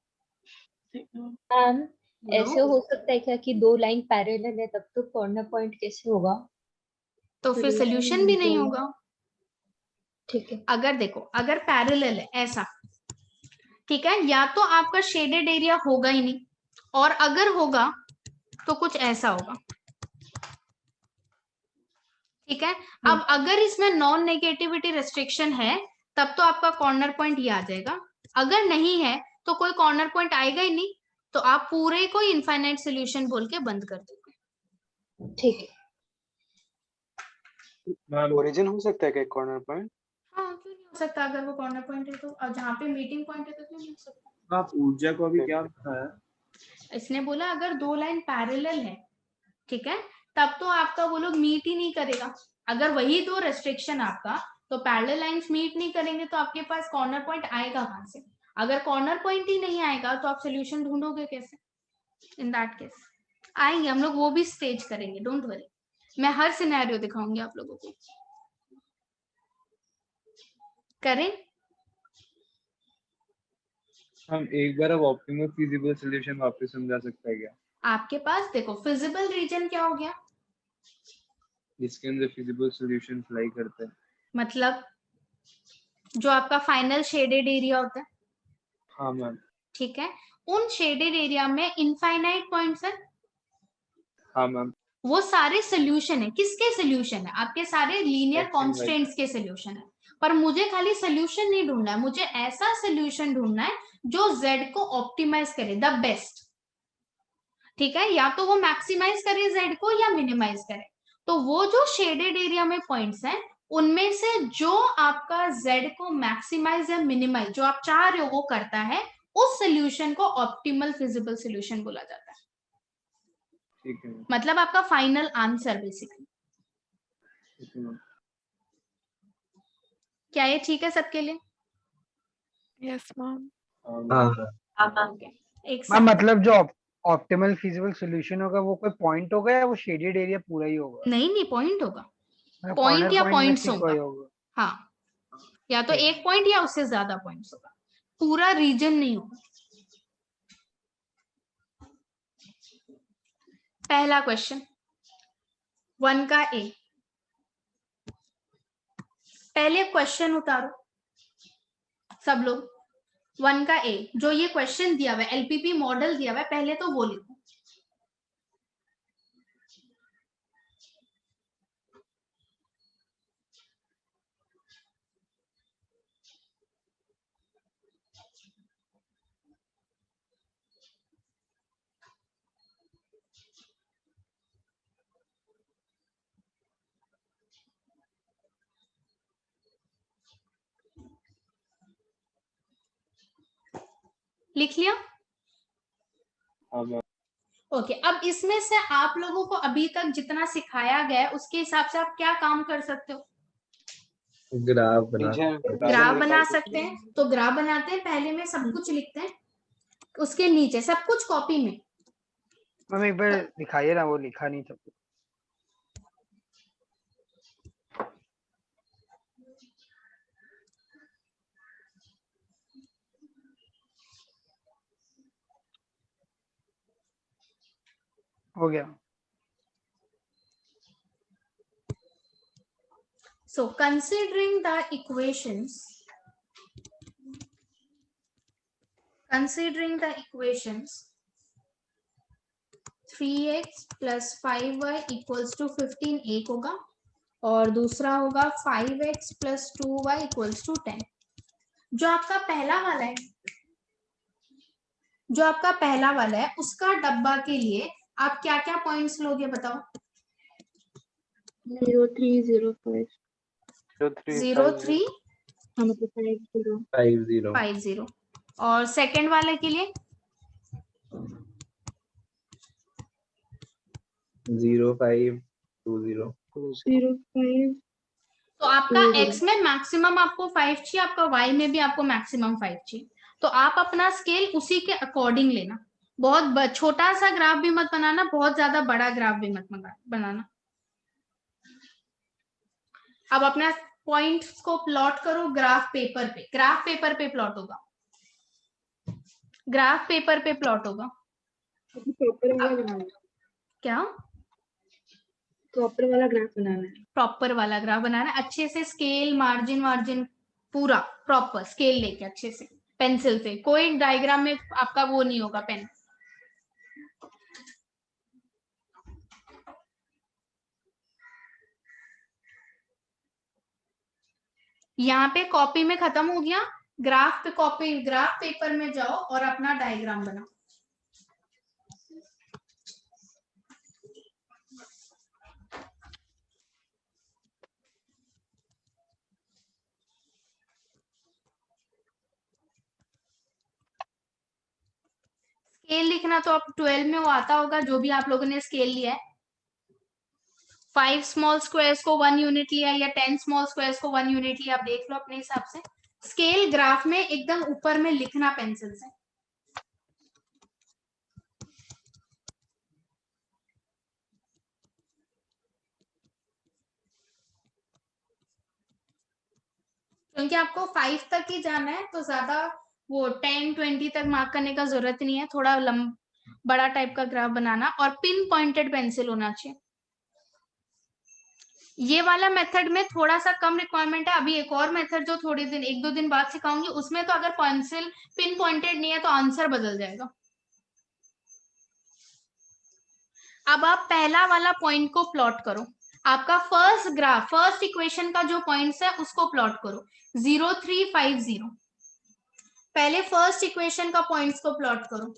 ठीक है। मैम ऐसे बोलो। हो सकता है क्या कि दो लाइन पैरेलल है तब तो कॉर्नर पॉइंट कैसे होगा? तो फिर सोल्यूशन भी नहीं होगा। ठीक है। अगर देखो, अगर पैरेलल है ऐसा, ठीक है, या तो आपका शेडेड एरिया होगा ही नहीं, और अगर होगा तो कुछ ऐसा होगा। ठीक है, अब अगर इसमें नॉन नेगेटिविटी रेस्ट्रिक्शन है तब तो आपका कॉर्नर पॉइंट ये आ जाएगा। अगर नहीं है तो कोई कॉर्नर पॉइंट आएगा ही नहीं, तो आप पूरे को इनफाइनाइट सोल्यूशन बोल के बंद कर दोगे। ठीक है। मैम ओरिजिन हो सकता है क्या कॉर्नर पॉइंट? हाँ, क्यों नहीं हो सकता? अगर वो कॉर्नर पॉइंट है तो, और जहाँ पे मीटिंग पॉइंट है तो क्यों नहीं हो सकता? आप ऊर्जा को अभी क्या बताया? इसने बोला अगर 2 लाइन पैरेलल है, ठीक है, तब तो आपका वो लोग मीट ही नहीं करेगा। अगर वही 2 रेस्ट्रिक्शन आपका, तो पैरेलल लाइंस मीट नहीं करेंगे तो आपके पास कॉर्नर पॉइंट आएगा कहां से? अगर कॉर्नर पॉइंट ही नहीं आएगा तो आप सोल्यूशन ढूंढोगे कैसे? इन दैट केस आएंगे हम लोग, वो भी स्टेज करेंगे, डोंट वरी। मैं हर सिनेरियो दिखाऊंगी आप लोगों को। करें? हम एक बार अब ऑप्टिमल फीजिबल सॉल्यूशन वापस समझा सकता है क्या? आपके पास देखो फिजिबल रीजन क्या हो गया, जिसके अंदर फीजिबल सॉल्यूशन फ्लाई करता है। मतलब जो आपका फाइनल शेडेड एरिया होता है, हाँ मैम। ठीक है, उन शेडेड एरिया में इनफाइनाइट पॉइंट्स है। हाँ मैम। वो सारे सोल्यूशन है, किसके सोल्यूशन है? आपके सारे linear X and Y। Constants के सोल्यूशन है। पर मुझे खाली सोल्यूशन नहीं ढूंढना है, मुझे ऐसा सोल्यूशन ढूंढना है जो z को ऑप्टिमाइज करे द बेस्ट। ठीक है, या तो वो मैक्सिमाइज करे z को या मिनिमाइज करे। तो वो जो शेडेड एरिया में पॉइंट्स हैं उनमें से जो आपका z को मैक्सिमाइज या मिनिमाइज जो आप चाह रहे हो वो करता है, उस सोल्यूशन को ऑप्टिमल फिजिबल सोल्यूशन बोला जाता है। ठीक है मैम। मतलब आपका फाइनल आंसर बेसिकली। ठीक है मैम। क्या ये ठीक है सबके लिए? Yes ma'am. हाँ। ओके, एक मैम साथ। मतलब जो ऑप्टिमल फिजिबल सॉल्यूशन होगा वो कोई पॉइंट होगा या वो शेडेड एरिया पूरा ही होगा? नहीं नहीं, पॉइंट होगा, मतलब पॉइंट कॉर्नर या पॉइंट में पॉइंट्स से कोई होगा। होगा? हाँ, या तो ठीक है। एक पॉइंट या उससे ज्यादा पॉइंट्स होगा, पूरा रीजन नहीं होगा। पहला क्वेश्चन 1 का ए, पहले क्वेश्चन उतारो सब लोग। 1 का ए जो ये क्वेश्चन दिया हुआ है, एलपीपी मॉडल दिया हुआ है, पहले तो वो लिखो। लिख लिया? हाँ मैम। ओके, अब इसमें से आप लोगों को अभी तक जितना सिखाया गया है उसके हिसाब से आप क्या काम कर सकते हो? ग्राफ बना ग्राफ बना सकते हैं, तो ग्राफ बनाते हैं, पहले में सब कुछ लिखते हैं, उसके नीचे सब कुछ कॉपी में। मैम एक बार दिखाइए ना, वो लिखा नहीं था। हो गया। So considering the equations 3x plus 5y equals to 15 एक होगा, और दूसरा होगा 5x plus 2y equals to 10। जो आपका पहला वाला है उसका डब्बा के लिए आप क्या क्या पॉइंट्स लोगे बताओ? 0 3 0 5 0 3 हाँ मतलब 5 0 5 0 और सेकंड वाले के लिए 0 5 2 0 0 5 तो आपका 2 0 x में मैक्सिमम आपको 5 चाहिए, आपका y में भी आपको मैक्सिमम 5 चाहिए, तो आप अपना स्केल उसी के अकॉर्डिंग लेना। बहुत छोटा सा ग्राफ भी मत बनाना, बहुत ज्यादा बड़ा ग्राफ भी मत बनाना। अब अपना पॉइंट्स को प्लॉट करो ग्राफ पेपर पे। ग्राफ पेपर पे प्लॉट होगा, ग्राफ पेपर पे प्लॉट होगा। प्रॉपर वाला बनाना है, क्या प्रॉपर वाला ग्राफ बनाना है। प्रॉपर वाला ग्राफ बनाना है, अच्छे से स्केल मार्जिन पूरा प्रॉपर स्केल लेके अच्छे से पेंसिल से, कोई डायग्राम में आपका वो नहीं होगा पेन। यहाँ पे कॉपी में खत्म हो गया, ग्राफ पेपर में जाओ और अपना डायग्राम बनाओ। स्केल लिखना तो आप 12 में वो आता होगा, जो भी आप लोगों ने स्केल लिया है। 5 स्मॉल स्क्वायर्स को 1 यूनिट लिया या 10 स्मॉल स्क्वायर्स को 1 यूनिट लिया, आप देख लो अपने हिसाब से। स्केल ग्राफ में एकदम ऊपर में लिखना पेंसिल से। क्योंकि आपको 5 तक ही जाना है, तो ज्यादा वो 10 20 तक मार्क करने का जरूरत नहीं है। थोड़ा बड़ा टाइप का ग्राफ बनाना, और पिन पॉइंटेड पेंसिल होना चाहिए। ये वाला मेथड में थोड़ा सा कम रिक्वायरमेंट है। अभी एक और मेथड जो थोड़ी दिन 1-2 दिन बाद सिखाऊंगी, उसमें तो अगर पेंसिल पिन पॉइंटेड नहीं है तो आंसर बदल जाएगा। अब आप पहला वाला पॉइंट को प्लॉट करो। आपका फर्स्ट इक्वेशन का जो पॉइंट्स है उसको प्लॉट करो। 0 3 5 0। पहले फर्स्ट इक्वेशन का पॉइंट्स को प्लॉट करो,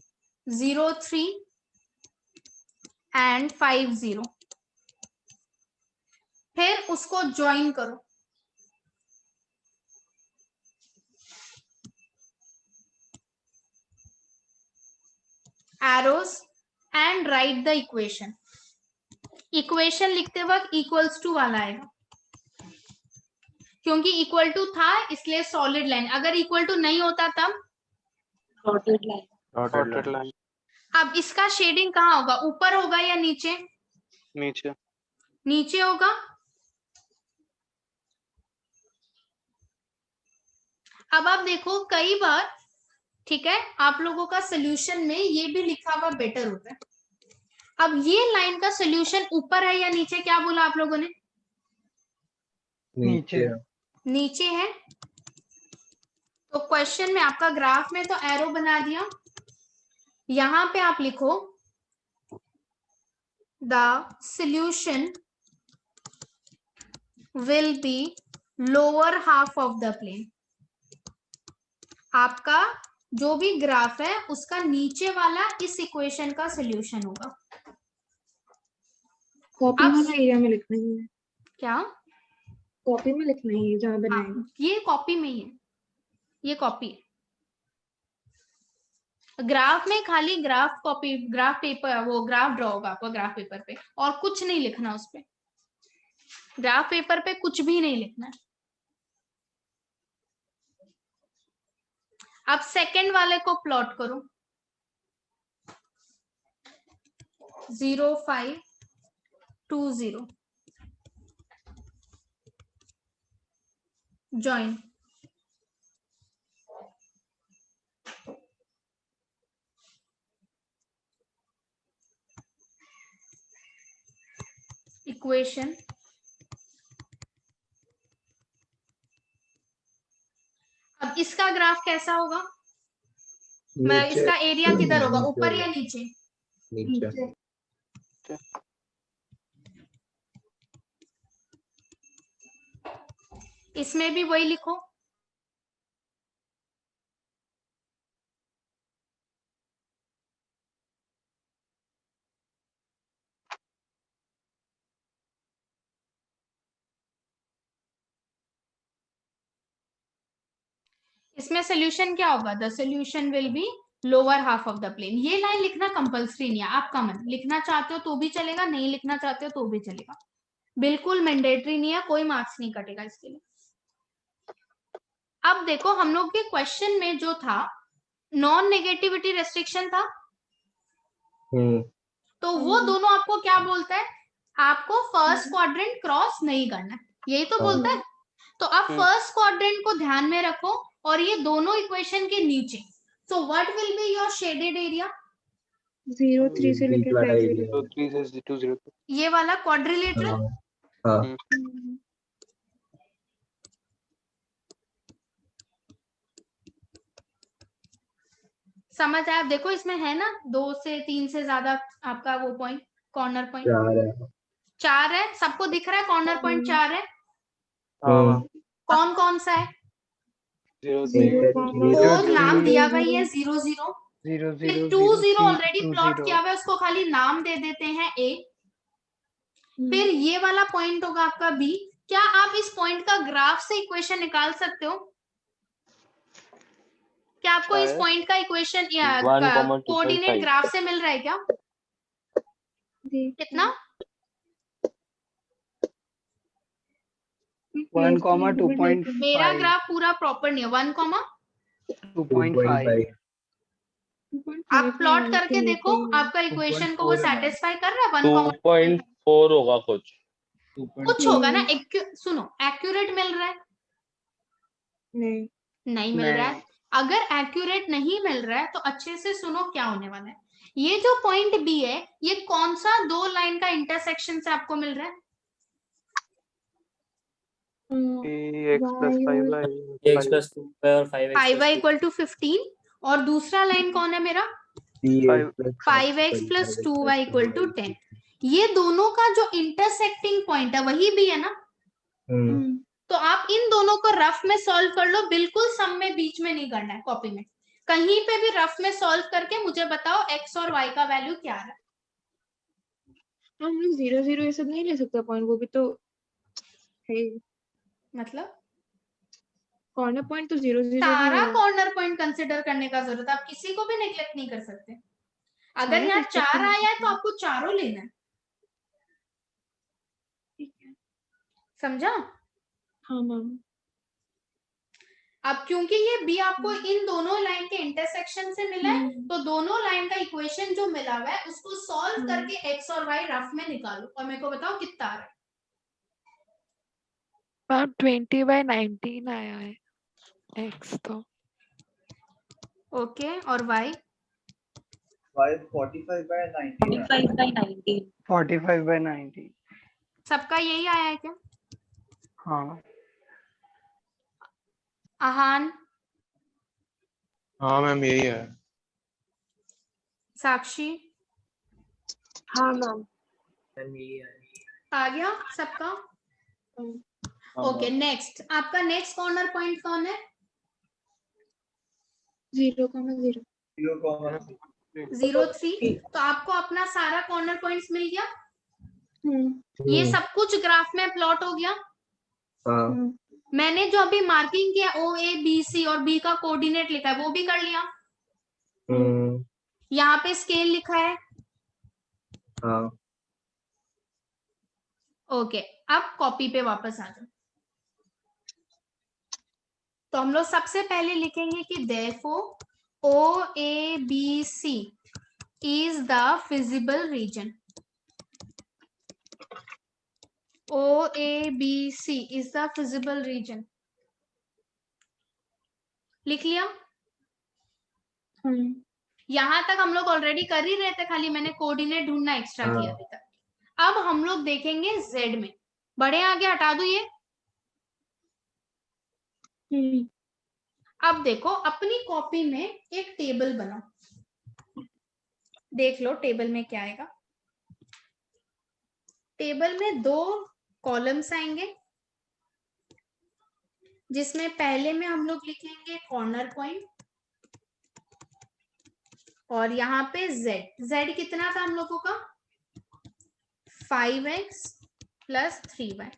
0 3 एंड 5 0। फिर उसको ज्वाइन करो, arrows and right the equation. Equation लिखते वक्त इक्वल्स टू वाला आएगा, क्योंकि इक्वल टू था इसलिए सॉलिड लाइन। अगर इक्वल टू नहीं होता तब डॉटेड लाइन। अब इसका शेडिंग कहाँ होगा, ऊपर होगा या नीचे? नीचे। नीचे होगा। अब आप देखो कई बार, ठीक है, आप लोगों का सोल्यूशन में ये भी लिखा हुआ बेटर होता है। अब ये लाइन का सोल्यूशन ऊपर है या नीचे, क्या बोला आप लोगों ने? नीचे। नीचे है। तो क्वेश्चन में आपका ग्राफ में तो एरो बना दिया, यहां पे आप लिखो the solution will be lower half of the plane. आपका जो भी ग्राफ है उसका नीचे वाला इस इक्वेशन का सोल्यूशन होगा। कॉपी वाला एरिया में लिखना ही है। क्या कॉपी में लिखना ही है जहां बनाएंगे। ये कॉपी में ही है, ये कॉपी है। ग्राफ में खाली ग्राफ कॉपी, ग्राफ पेपर, वो ग्राफ ड्रॉ होगा आपको ग्राफ पेपर पे, और कुछ नहीं लिखना उस पे। ग्राफ पेपर पे कुछ भी नहीं लिखना है। अब सेकंड वाले को प्लॉट करो। 0 5 2 0 ज्वाइन। इक्वेशन अब इसका ग्राफ कैसा होगा? मैं नीचे इसका एरिया किधर होगा, नीचे ऊपर होगा। या नीचे? नीचे इसमें भी वही लिखो। इसमें सोल्यूशन क्या होगा? The solution will be lower half of the plane. ये लाइन लिखना कंपल्सरी नहीं है, आपका मन, लिखना चाहते हो तो भी चलेगा, नहीं लिखना चाहते हो तो भी चलेगा, बिल्कुल मैंडेटरी नहीं है, कोई मार्क्स नहीं कटेगा इसके लिए। अब देखो हम लोग के क्वेश्चन में जो था नॉन नेगेटिविटी रेस्ट्रिक्शन था, तो वो दोनों आपको क्या बोलता है? आपको फर्स्ट क्वाड्रेंट क्रॉस नहीं करना है, यही तो बोलता है। तो आप फर्स्ट क्वाड्रेंट को ध्यान में रखो और ये दोनों इक्वेशन के नीचे। So what will be your shaded area? 0 3 से लेकर 5 0। तो 3 से 2 0 तक। ये वाला क्वाड्रिलेटरल। हाँ समझ आया? आप देखो इसमें है ना 2 से 3 से ज्यादा आपका वो पॉइंट, कॉर्नर पॉइंट 4 है। सबको दिख रहा है कॉर्नर पॉइंट 4 है? कौन कौन सा है? 0 वो नाम दिया हुआ है 0 0 0 फिर 0 2 0 0 3 ऑलरेडी 2 प्लॉट 0 किया हुआ है, उसको खाली नाम दे देते हैं A। फिर ये वाला पॉइंट होगा आपका B। क्या आप इस पॉइंट का ग्राफ से इक्वेशन निकाल सकते हो? क्या आपको इस पॉइंट का इक्वेशन या कोऑर्डिनेट ग्राफ से मिल रहा है क्या? कितना? 1, 2.5 मेरा ग्राफ पूरा प्रॉपर नहीं है। 1, 2.5 आप प्लॉट करके देखो आपका इक्वेशन को वो सेटिस्फाई कर रहा है। 2.4 होगा कुछ होगा ना। सुनो, एक्यूरेट मिल रहा है? नहीं मिल रहा है। अगर एक्यूरेट नहीं मिल रहा है तो अच्छे से सुनो क्या होने वाला है। ये जो पॉइंट बी है, ये कौन सा दो लाइन का इंटरसेक्शन से आपको मिल रहा है? x plus 5y x plus 2y और 5y इक्वल टू 15 और दूसरा लाइन कौन है मेरा? 5x plus 2y equal to 10। ये दोनों का जो इंटरसेक्टिंग पॉइंट है वही भी है ना? तो आप इन दोनों को रफ में सॉल्व कर लो, बिल्कुल सम में बीच में नहीं करना है कॉपी में। कहीं पे भी रफ में सॉल्व करके मुझे बताओ x और y का वैल्यू क्या आ रहा है। हम लोग 0 0 ये सब नहीं ले सकते पॉइंट, वो भी तो है। मतलब कॉर्नर पॉइंट तो 0 0 सारा कॉर्नर पॉइंट कंसिडर करने का जरूरत है, आप किसी को भी नेग्लेक्ट नहीं कर सकते। अगर यहाँ 4 आया है तो आपको चारों लेना है, समझा? हाँ मैम। अब क्योंकि ये बी आपको इन दोनों लाइन के इंटरसेक्शन से मिला है, तो दोनों लाइन का इक्वेशन जो मिला हुआ है उसको सॉल्व करके x और y रफ में निकालो और मेरे को बताओ कितना आ रहा है। मैम 20/19 आया है x तो। ओके, और y? y 45/19 45/19 सबका यही आया है क्या? हाँ आहान, हाँ मैम यही है। साक्षी, हाँ मैम। आ गया सबका? ओके, नेक्स्ट आपका नेक्स्ट कॉर्नर पॉइंट कौन है? 0 0 3। तो आपको अपना सारा कॉर्नर पॉइंट्स मिल गया। ये सब कुछ ग्राफ में प्लॉट हो गया। मैंने जो अभी मार्किंग किया O A B C और B का कोऑर्डिनेट लिखा है वो भी कर लिया। यहाँ पे स्केल लिखा है। हाँ ओके, अब कॉपी पे वापस आ जाओ। तो हम लोग सबसे पहले लिखेंगे कि therefore OABC is the feasible region. OABC is the feasible region. लिख लिया? यहां तक हम लोग ऑलरेडी कर ही रहे थे, खाली मैंने कोऑर्डिनेट ढूंढना एक्स्ट्रा किया अभी तक। अब हम लोग देखेंगे Z में। बड़े आगे हटा दो ये। अब देखो अपनी कॉपी में एक टेबल बनाओ, देख लो टेबल में क्या आएगा। टेबल में 2 कॉलम्स आएंगे, जिसमें पहले में हम लोग लिखेंगे कॉर्नर पॉइंट, और यहाँ पे Z कितना था हम लोगों का 5x + 3y।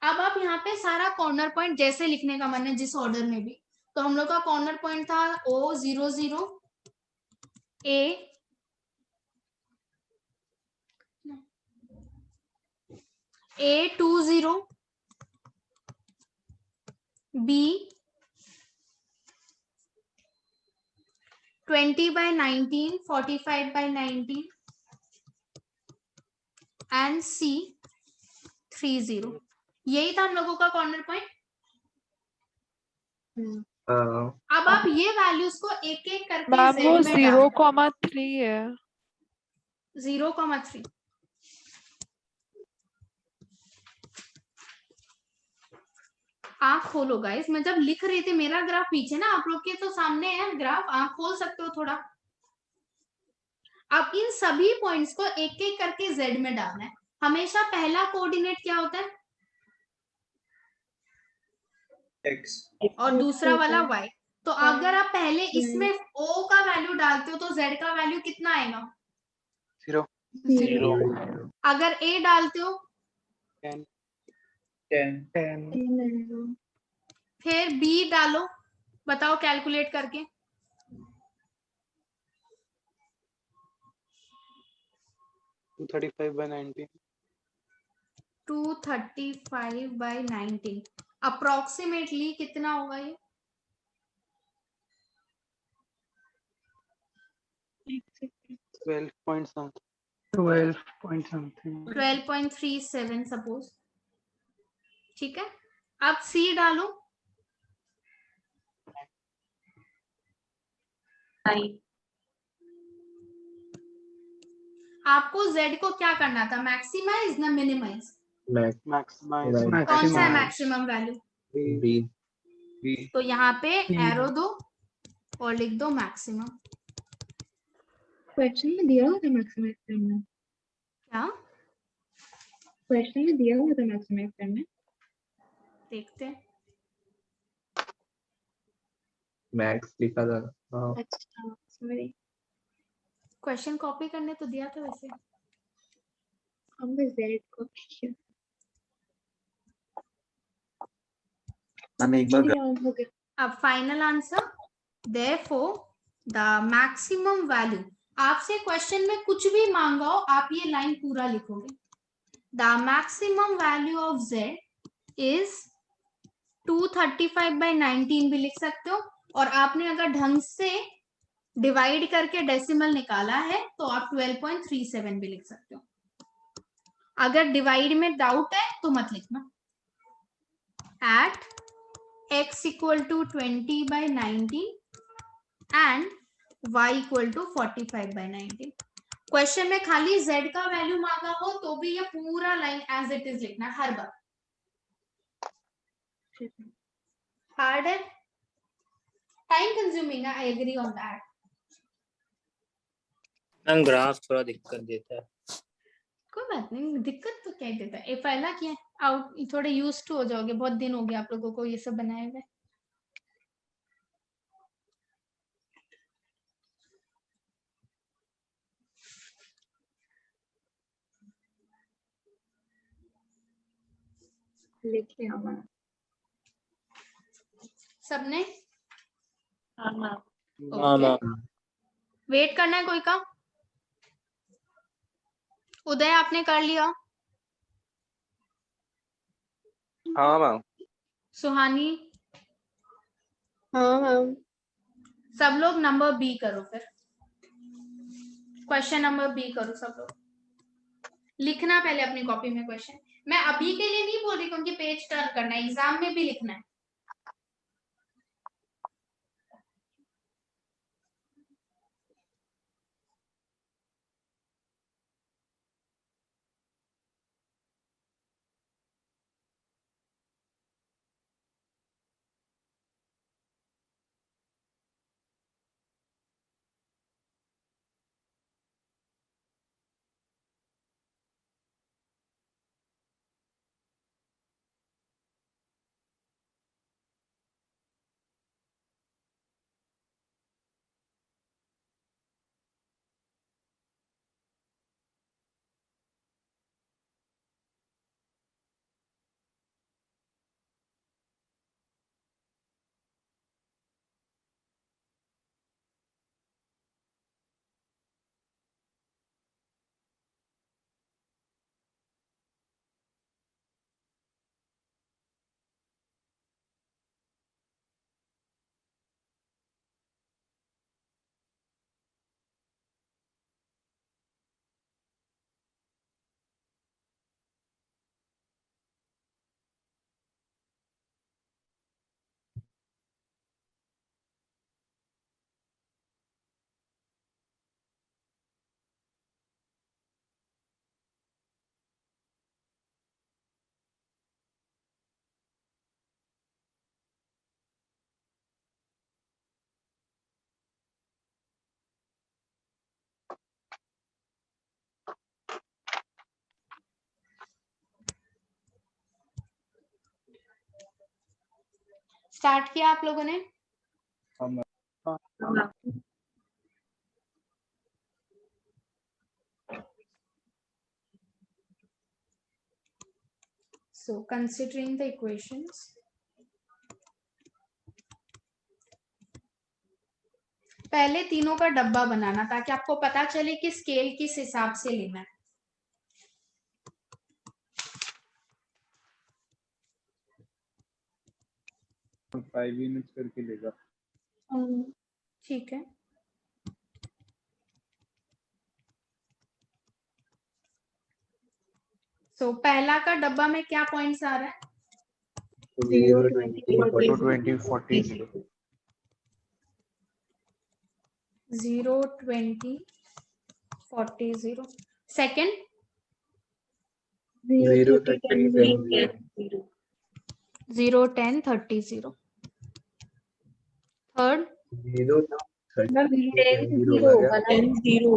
अब आप यहाँ पे सारा कॉर्नर पॉइंट जैसे लिखने का मन है, जिस ऑर्डर में भी। तो हम लोग का कॉर्नर पॉइंट था O00 A, A20 B, 20/19, 45/19 and C 30। यही था हम लोगों का कॉर्नर पॉइंट। अब आप ये वैल्यूज को एक एक करके मैम वो Z में डालो। 0,3 है। 0,3। आंख खोलो गाइस, मैं जब लिख रही थी मेरा ग्राफ पीछे ना, आप लोग के तो सामने है ग्राफ, आंख खोल सकते हो थोड़ा। अब इन सभी पॉइंट्स को एक एक करके Z में डालना है। हमेशा पहला कोऑर्डिनेट क्या होता है x और दूसरा वाला y। तो अगर आप पहले इसमें O का वैल्यू डालते हो तो Z का वैल्यू कितना आएगा 0 अगर A डालते हो 10 फिर B डालो, बताओ कैलकुलेट करके। 235/19 235/19 अप्रोक्सीमेटली कितना होगा ये 12 point something 12 point something 12.37 suppose. ठीक है, अब C डालो। आपको Z को क्या करना था, मैक्सिमाइज ना मिनिमाइज? maximize कौन सा है मैक्सिमम वैल्यू? B तो यहाँ पे एरो दो और लिख दो मैक्सिमम। क्वेश्चन में दिया हुआ था मैक्सिमाइज करना। क्या क्वेश्चन में दिया हुआ था मैक्सिमाइज करना। देखते हैं। मैक्स लिखा था। हाँ अच्छा सॉरी, क्वेश्चन कॉपी करने तो दिया था वैसे। हम भी Z को मैम एक बार हो गया। अब final answer therefore the maximum value। आपसे क्वेश्चन में कुछ भी मांगा हो आप ये लाइन पूरा लिखोगे। the maximum value of Z is 235/19 भी लिख सकते हो, और आपने अगर ढंग से डिवाइड करके डेसिमल निकाला है तो आप 12.37 भी लिख सकते हो। अगर डिवाइड में डाउट है तो मत लिखना। At x = 20/19 and y = 45/19। Question में खाली Z का वैल्यू मांगा हो तो भी ये पूरा लाइन एज इट इज लिखना हर बार। हार्ड है, टाइम कंज्यूमिंग है, I agree on that. Ma'am graph थोड़ा दिक्कत देता है। कोई बात नहीं, दिक्कत तो क्या ही देता है, ये पहला क्या है, आउट थोड़े यूज टू हो जाओगे, बहुत दिन हो गया आप लोगों को ये सब बनाए हुए। लिखे हमारा सबने हाँ ओके। मैम वेट करना है कोई का? उदय आपने कर लिया? हाँ मैम। सुहानी? हाँ मैम। सब लोग नंबर बी करो, फिर क्वेश्चन नंबर बी करो सब लोग। लिखना पहले अपनी कॉपी में क्वेश्चन। मैं अभी के लिए नहीं बोल रही क्योंकि पेज टर्न करना है, एग्जाम में भी लिखना है। स्टार्ट किया आप लोगों ने? So considering the equations, पहले तीनों का डब्बा बनाना ताकि आपको पता चले कि स्केल किस हिसाब से लेना है। हम 5 यूनिट्स करके लेगा। ठीक है। So पहला का डब्बा में क्या पॉइंट्स आ रहा है? 0, 20, 40, 0, 20, 40, 0. Second? 0, 30, 0. 0, 10, 30, 0. Third? 0, 30, 0 होगा क्या? 0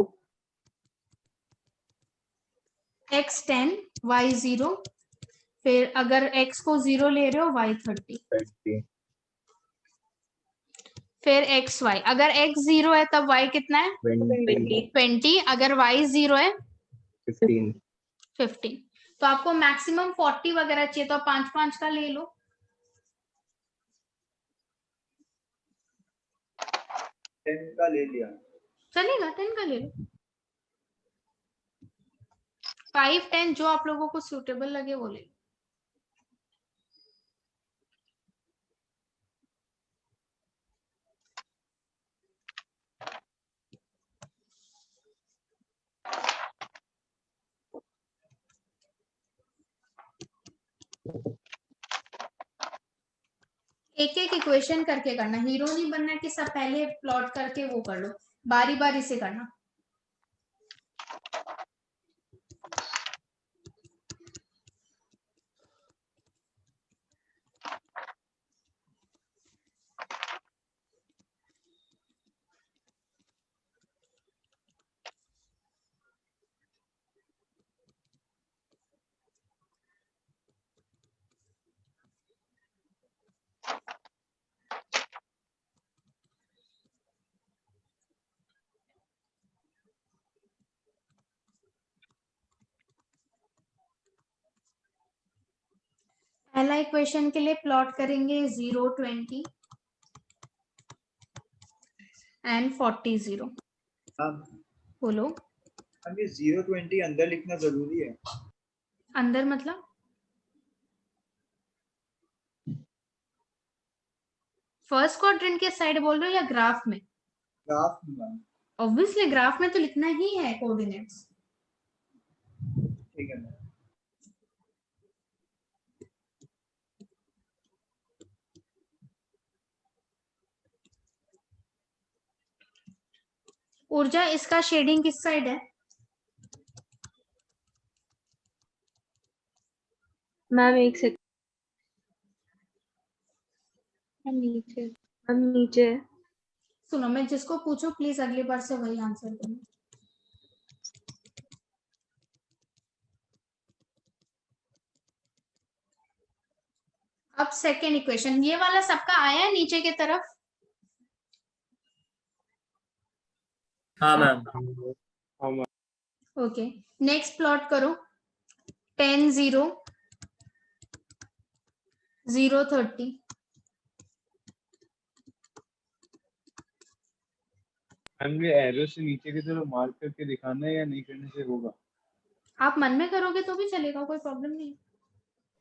X 10, Y 0. फिर अगर X को 0 ले रहे हो Y 30. 30, फिर X Y, अगर X 0 है तब Y कितना है? 20, 20. अगर Y 0 है 15, 15. तो आपको मैक्सिमम 40 वगैरह चाहिए तो आप 5-5 का ले लो। 10 का ले लिया। चलेगा, 10 का ले लो। 5, 10 जो आप लोगों को सूटेबल लगे वो ले लो। एक एक इक्वेशन करके करना, हीरो नहीं बनना कि सब पहले प्लॉट करके वो कर लो, बारी बारी से करना। पहला इक्वेशन के लिए प्लॉट करेंगे 0, 20 एंड 40, 0। मैम बोलो। ये 0-20 अंदर लिखना जरूरी है? अंदर मतलब फर्स्ट क्वाड्रेंट के साइड बोल रहे हो या ग्राफ में? ग्राफ में मैम। ऑब्वियसली ग्राफ में तो लिखना ही है कोऑर्डिनेट्स। ठीक है मैम। ऊर्जा, इसका शेडिंग किस साइड है? मैम एक सेकंड, नीचे मैम, नीचे है। सुनो, मैं जिसको पूछूं प्लीज अगली बार से वही आंसर देना। अब सेकेंड इक्वेशन, ये वाला सबका आया है नीचे की तरफ? हाँ मैम। ओके, नेक्स्ट प्लॉट करो। 10 0 0 30। मैम ये एरो से नीचे की तरफ मार्क करके दिखाना है या नहीं करने से होगा? आप मन में करोगे तो भी चलेगा, कोई प्रॉब्लम नहीं।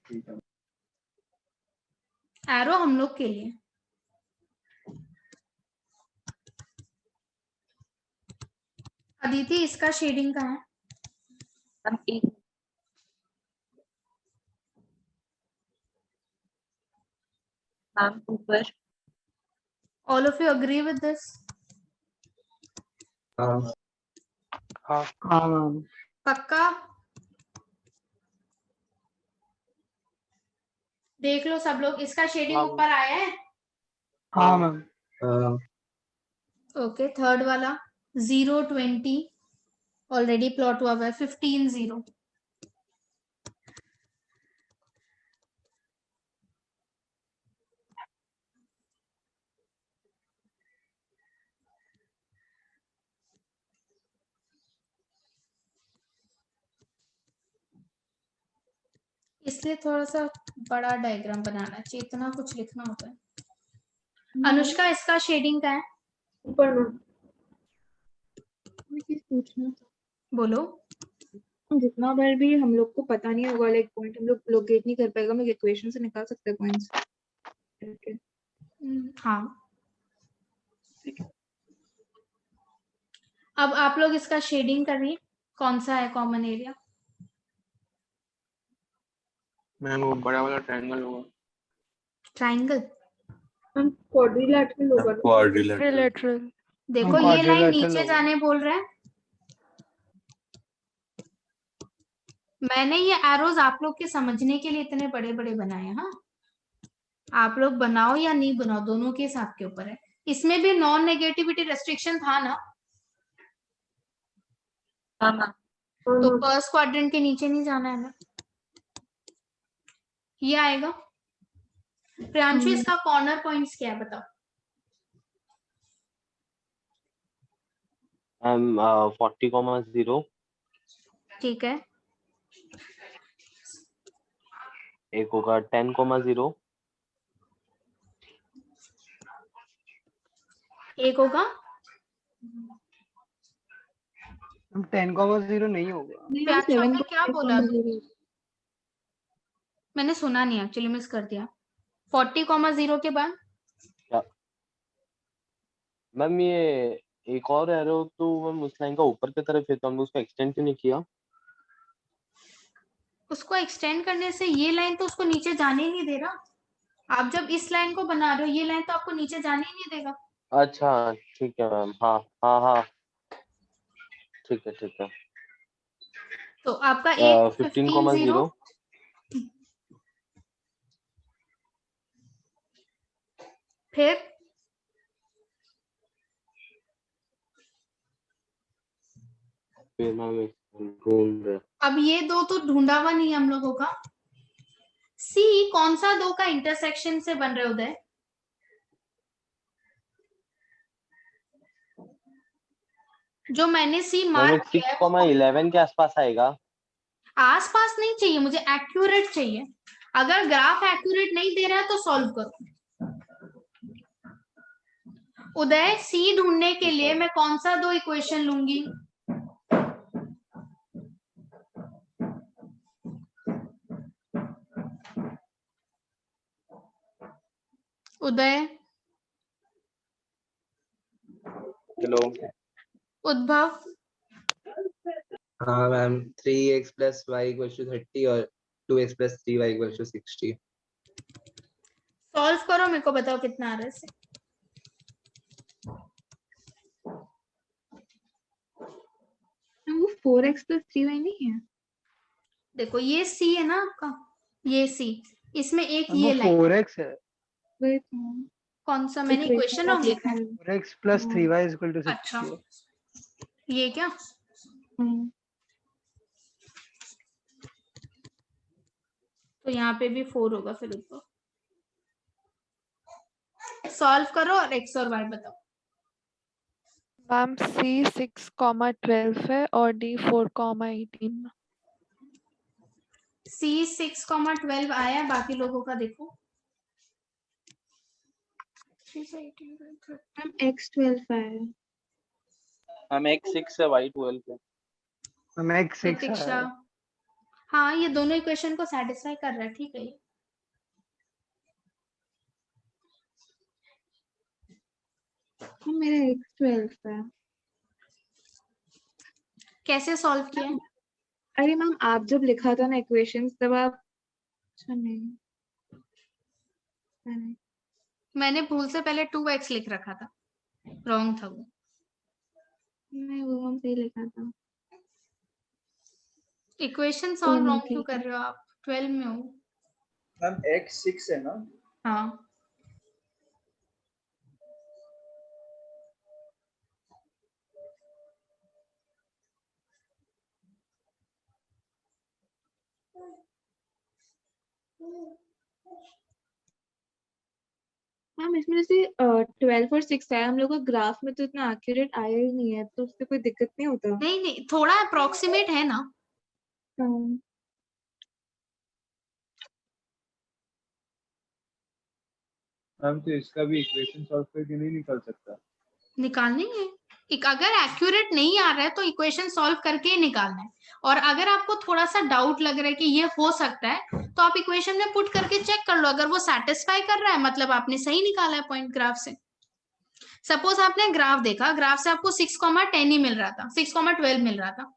ठीक है। एरो हम लोग के लिए। अदिति, इसका शेडिंग कहाँ है? मैम ऊपर। All of you agree with this? हाँ हाँ मैम। पक्का? देख लो सब लोग, इसका शेडिंग हाँ। ऊपर आया है? हाँ मैम। ओके, थर्ड वाला 0 20 ऑलरेडी प्लॉट हुआ है। 15 0। इसलिए थोड़ा सा बड़ा डायग्राम बनाना चाहिए, इतना कुछ लिखना होता है। अनुष्का, इसका शेडिंग का है? ऊपर मैम। पूछना बोलो। जितना बार भी हम लोग को पता नहीं होगा, लाइक पॉइंट हम लोग लोकेट नहीं कर पाएगा, मैं इक्वेशन से निकाल सकते हैं पॉइंट्स। हाँ, अब आप लोग इसका शेडिंग करिए, कौन सा है कॉमन एरिया? मैम वो बड़ा वाला ट्रायंगल होगा। ट्राइंगल? हम क्वाड्रिलैटरल होगा। क्वाड्रिलेटरल। देखो ये लाइन quadrilateral नीचे होगा। जाने बोल रहा है। मैंने ये एरोज आप लोग के समझने के लिए इतने बड़े बड़े बनाए। हाँ, आप लोग बनाओ या नहीं बनाओ, दोनों के हिसाब के ऊपर है। इसमें भी नॉन नेगेटिविटी रेस्ट्रिक्शन था ना? तो फर्स्ट क्वाड्रेंट के नीचे नहीं जाना है ना? ये आएगा। प्रियांशु, इसका कॉर्नर पॉइंट्स क्या है बताओ? 40,0। ठीक है। एक होगा 10,0। एक होगा 10,0 नहीं होगा। प्रियांशु, आपने क्या बोला? मैंने सुना नहीं, एक्चुअली मिस कर दिया। 40,0 के बाद मैम ये एक और एरो तो मैम उस लाइन का ऊपर की तरफ है, तो हमने उसको एक्सटेंड क्यों नहीं किया? उसको एक्सटेंड करने से ये लाइन तो उसको नीचे जाने ही नहीं दे रहा। आप जब इस लाइन को बना रहे हो, ये लाइन तो आपको नीचे जाने ही नहीं देगा। अच्छा ठीक है मैम। हाँ हाँ हाँ, ठीक है। तो आपका एक 15,0 फिर मैम ढूंढ रहे। अब ये दो तो ढूंढा हुआ नहीं हम लोगों का। सी कौन सा दो का इंटरसेक्शन से बन रहे उदय? जो मैंने सी मार्क किया है वो 6,11 के आसपास आएगा। आसपास नहीं चाहिए मुझे, एक्यूरेट चाहिए। अगर ग्राफ एक्यूरेट नहीं दे रहा है तो सॉल्व करो। उदय सी ढूंढने के लिए मैं कौन सा दो इक्वेशन लूंगी? उदय, हेलो। उद्भव, हाँ ma'am, 3x plus y equals to 30 और 2x plus 3y equals to 60। Solve करो, मेरे को बताओ कितना आ रहा है इससे। वो 4x plus 3y नहीं है? देखो ये सी है ना आपका, ये सी, इसमें एक वो ये लाइन, 4x है। वही तो कौन सा मैंने इक्वेशन रॉन्ग लिखा है? 4x plus 3y is equal to 60 अच्छा, है। ये क्या? तो यहाँ पे भी 4 होगा फिर ऊपर। सॉल्व करो और x और y बताओ। मैम C 6,12 है और D 4,18। C 6,12 आया, बाकी लोगों का देखो। मैम x 12 है। हम x 6 है, y 12 है। हमें x 6 प्रतीक्षा, है। हाँ ये दोनों इक्वेशन को सेटिस्फाई कर रहा है, ठीक है ये। मेरा x 12 है। कैसे सॉल्व किया? अरे मैम आप जब लिखा था ना इक्वेशंस तब आप, अच्छा नहीं, मैंने भूल से पहले 2x लिख रखा था, रॉन्ग था वो। नहीं वो हम सही लिखा था। इक्वेशन सॉल्व रॉन्ग क्यों ठीक है। कर रहे हो आप? 12 में हो। मैम x 6 है ना? हाँ मैम इसमें जैसे 12 और 6 है, हम लोग का ग्राफ में तो इतना एक्यूरेट आया ही नहीं है, तो उससे कोई दिक्कत नहीं होता? नहीं नहीं, थोड़ा अप्रोक्सीमेट है ना। हाँ। मैम तो इसका भी इक्वेशन सॉल्व करके नहीं निकल सकता? निकालनी है, एक अगर एक्यूरेट नहीं आ रहा है तो इक्वेशन सॉल्व करके ही निकालना है। और अगर आपको थोड़ा सा डाउट लग रहा है कि ये हो सकता है तो आप इक्वेशन में पुट करके चेक कर लो, अगर वो सेटिस्फाई कर रहा है मतलब आपने सही निकाला है पॉइंट ग्राफ से। सपोज आपने ग्राफ देखा, ग्राफ से आपको 6,10 ही मिल रहा था, 6,12 मिल रहा था,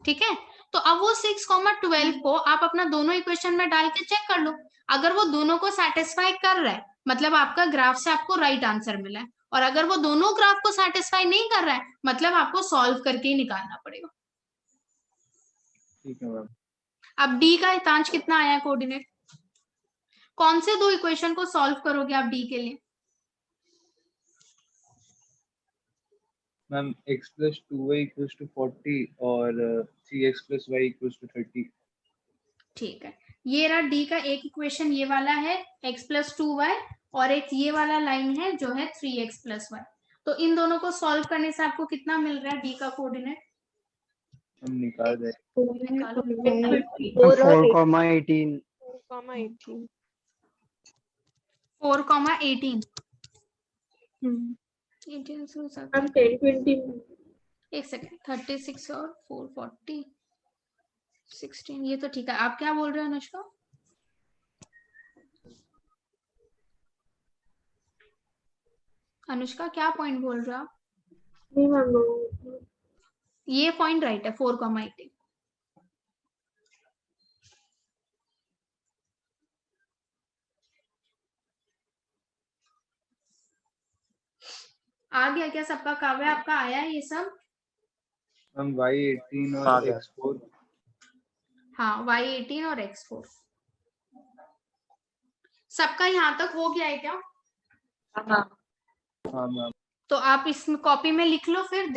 ठीक है। तो अब वो 6,12 को आप अपना दोनों इक्वेशन में डाल के चेक कर लो, अगर वो दोनों को सेटिस्फाई कर रहा है मतलब आपका ग्राफ से आपको राइट आंसर मिला है, और अगर वो दोनों ग्राफ को सेटिस्फाई नहीं कर रहा है मतलब आपको सॉल्व करके ही निकालना पड़ेगा। ठीक है मैम। अब डी का हितांश कितना आया कोऑर्डिनेट? कौन से दो इक्वेशन को सॉल्व करोगे आप डी के लिए? Ma'am x plus 2y equals to 40 और 3x plus y equals to 30। ठीक है, ये रहा डी का एक इक्वेशन, ये वाला है x plus 2y, और एक ये वाला लाइन है जो है 3x plus y। तो इन दोनों को सॉल्व करने से आपको कितना मिल रहा है डी का कोऑर्डिनेट? हम निकाल दें। 4,18। 4,18। 18 से हो सकता है 10 20 एक सेकेंड, 36 और 440 16, ये तो ठीक है। आप क्या बोल रहे हो अनुष्का? अनुष्का क्या पॉइंट बोल रहे हो आप? नहीं मैम, ये पॉइंट राइट है, 4,18। आ गया क्या सबका? काव्य आपका आया है ये सब? हम y18 आ और गया। x4। हाँ y18 और x4 सबका यहाँ तक हो गया है क्या? हाँ मैम। तो आप इसमें कॉपी में लिख लो फिर,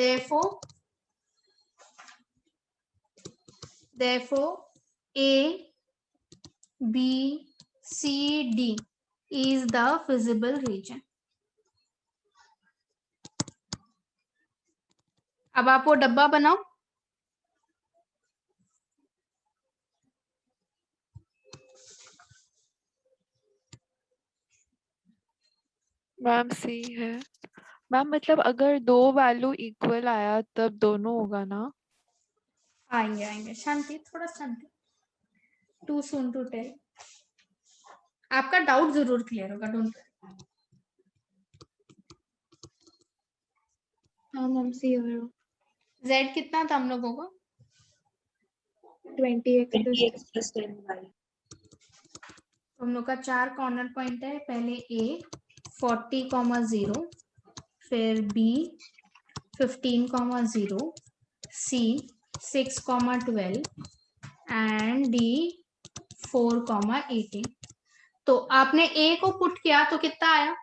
therefore A B C D is the feasible region। अब आप वो डब्बा बनाओ। मैम C है मैम मतलब अगर दो वैल्यू इक्वल आया तब दोनों होगा ना? आएंगे आएंगे, शांति, थोड़ा शांति, टू सून टू टेल। आपका डाउट जरूर क्लियर होगा, डोंट वरी। हाँ मैम सी हो रहा Z कितना था हम लोगों को? 20x plus 10y। तो हम लोग का 4 कॉर्नर पॉइंट है। पहले A 40,0, फिर B 15,0, C 6,12 एंड D 4,18। तो आपने A को पुट किया तो कितना आया?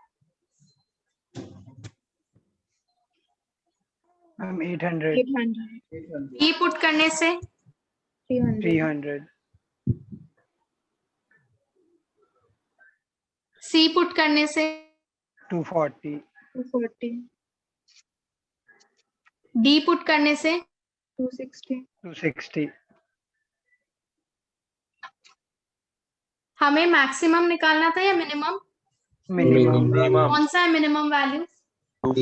मैम 800 800 B पुट करने से 300 C पुट करने से 240 240 D पुट करने से 260 260 हमें मैक्सिमम निकालना था या मिनिमम? मिनिमम कौन सा है मिनिमम वैल्यू? C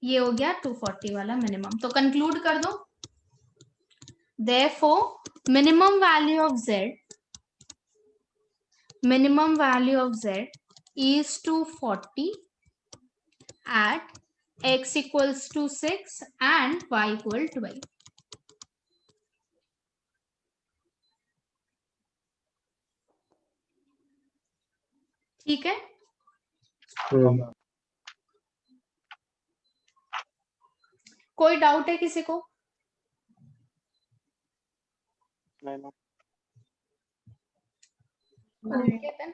ये हो गया 240 वाला मिनिमम। तो कंक्लूड कर दो, therefore minimum value of Z is 240 at x equals to 6 and y equal 12। ठीक है, कोई डाउट है किसी को? नहीं, ओके देन।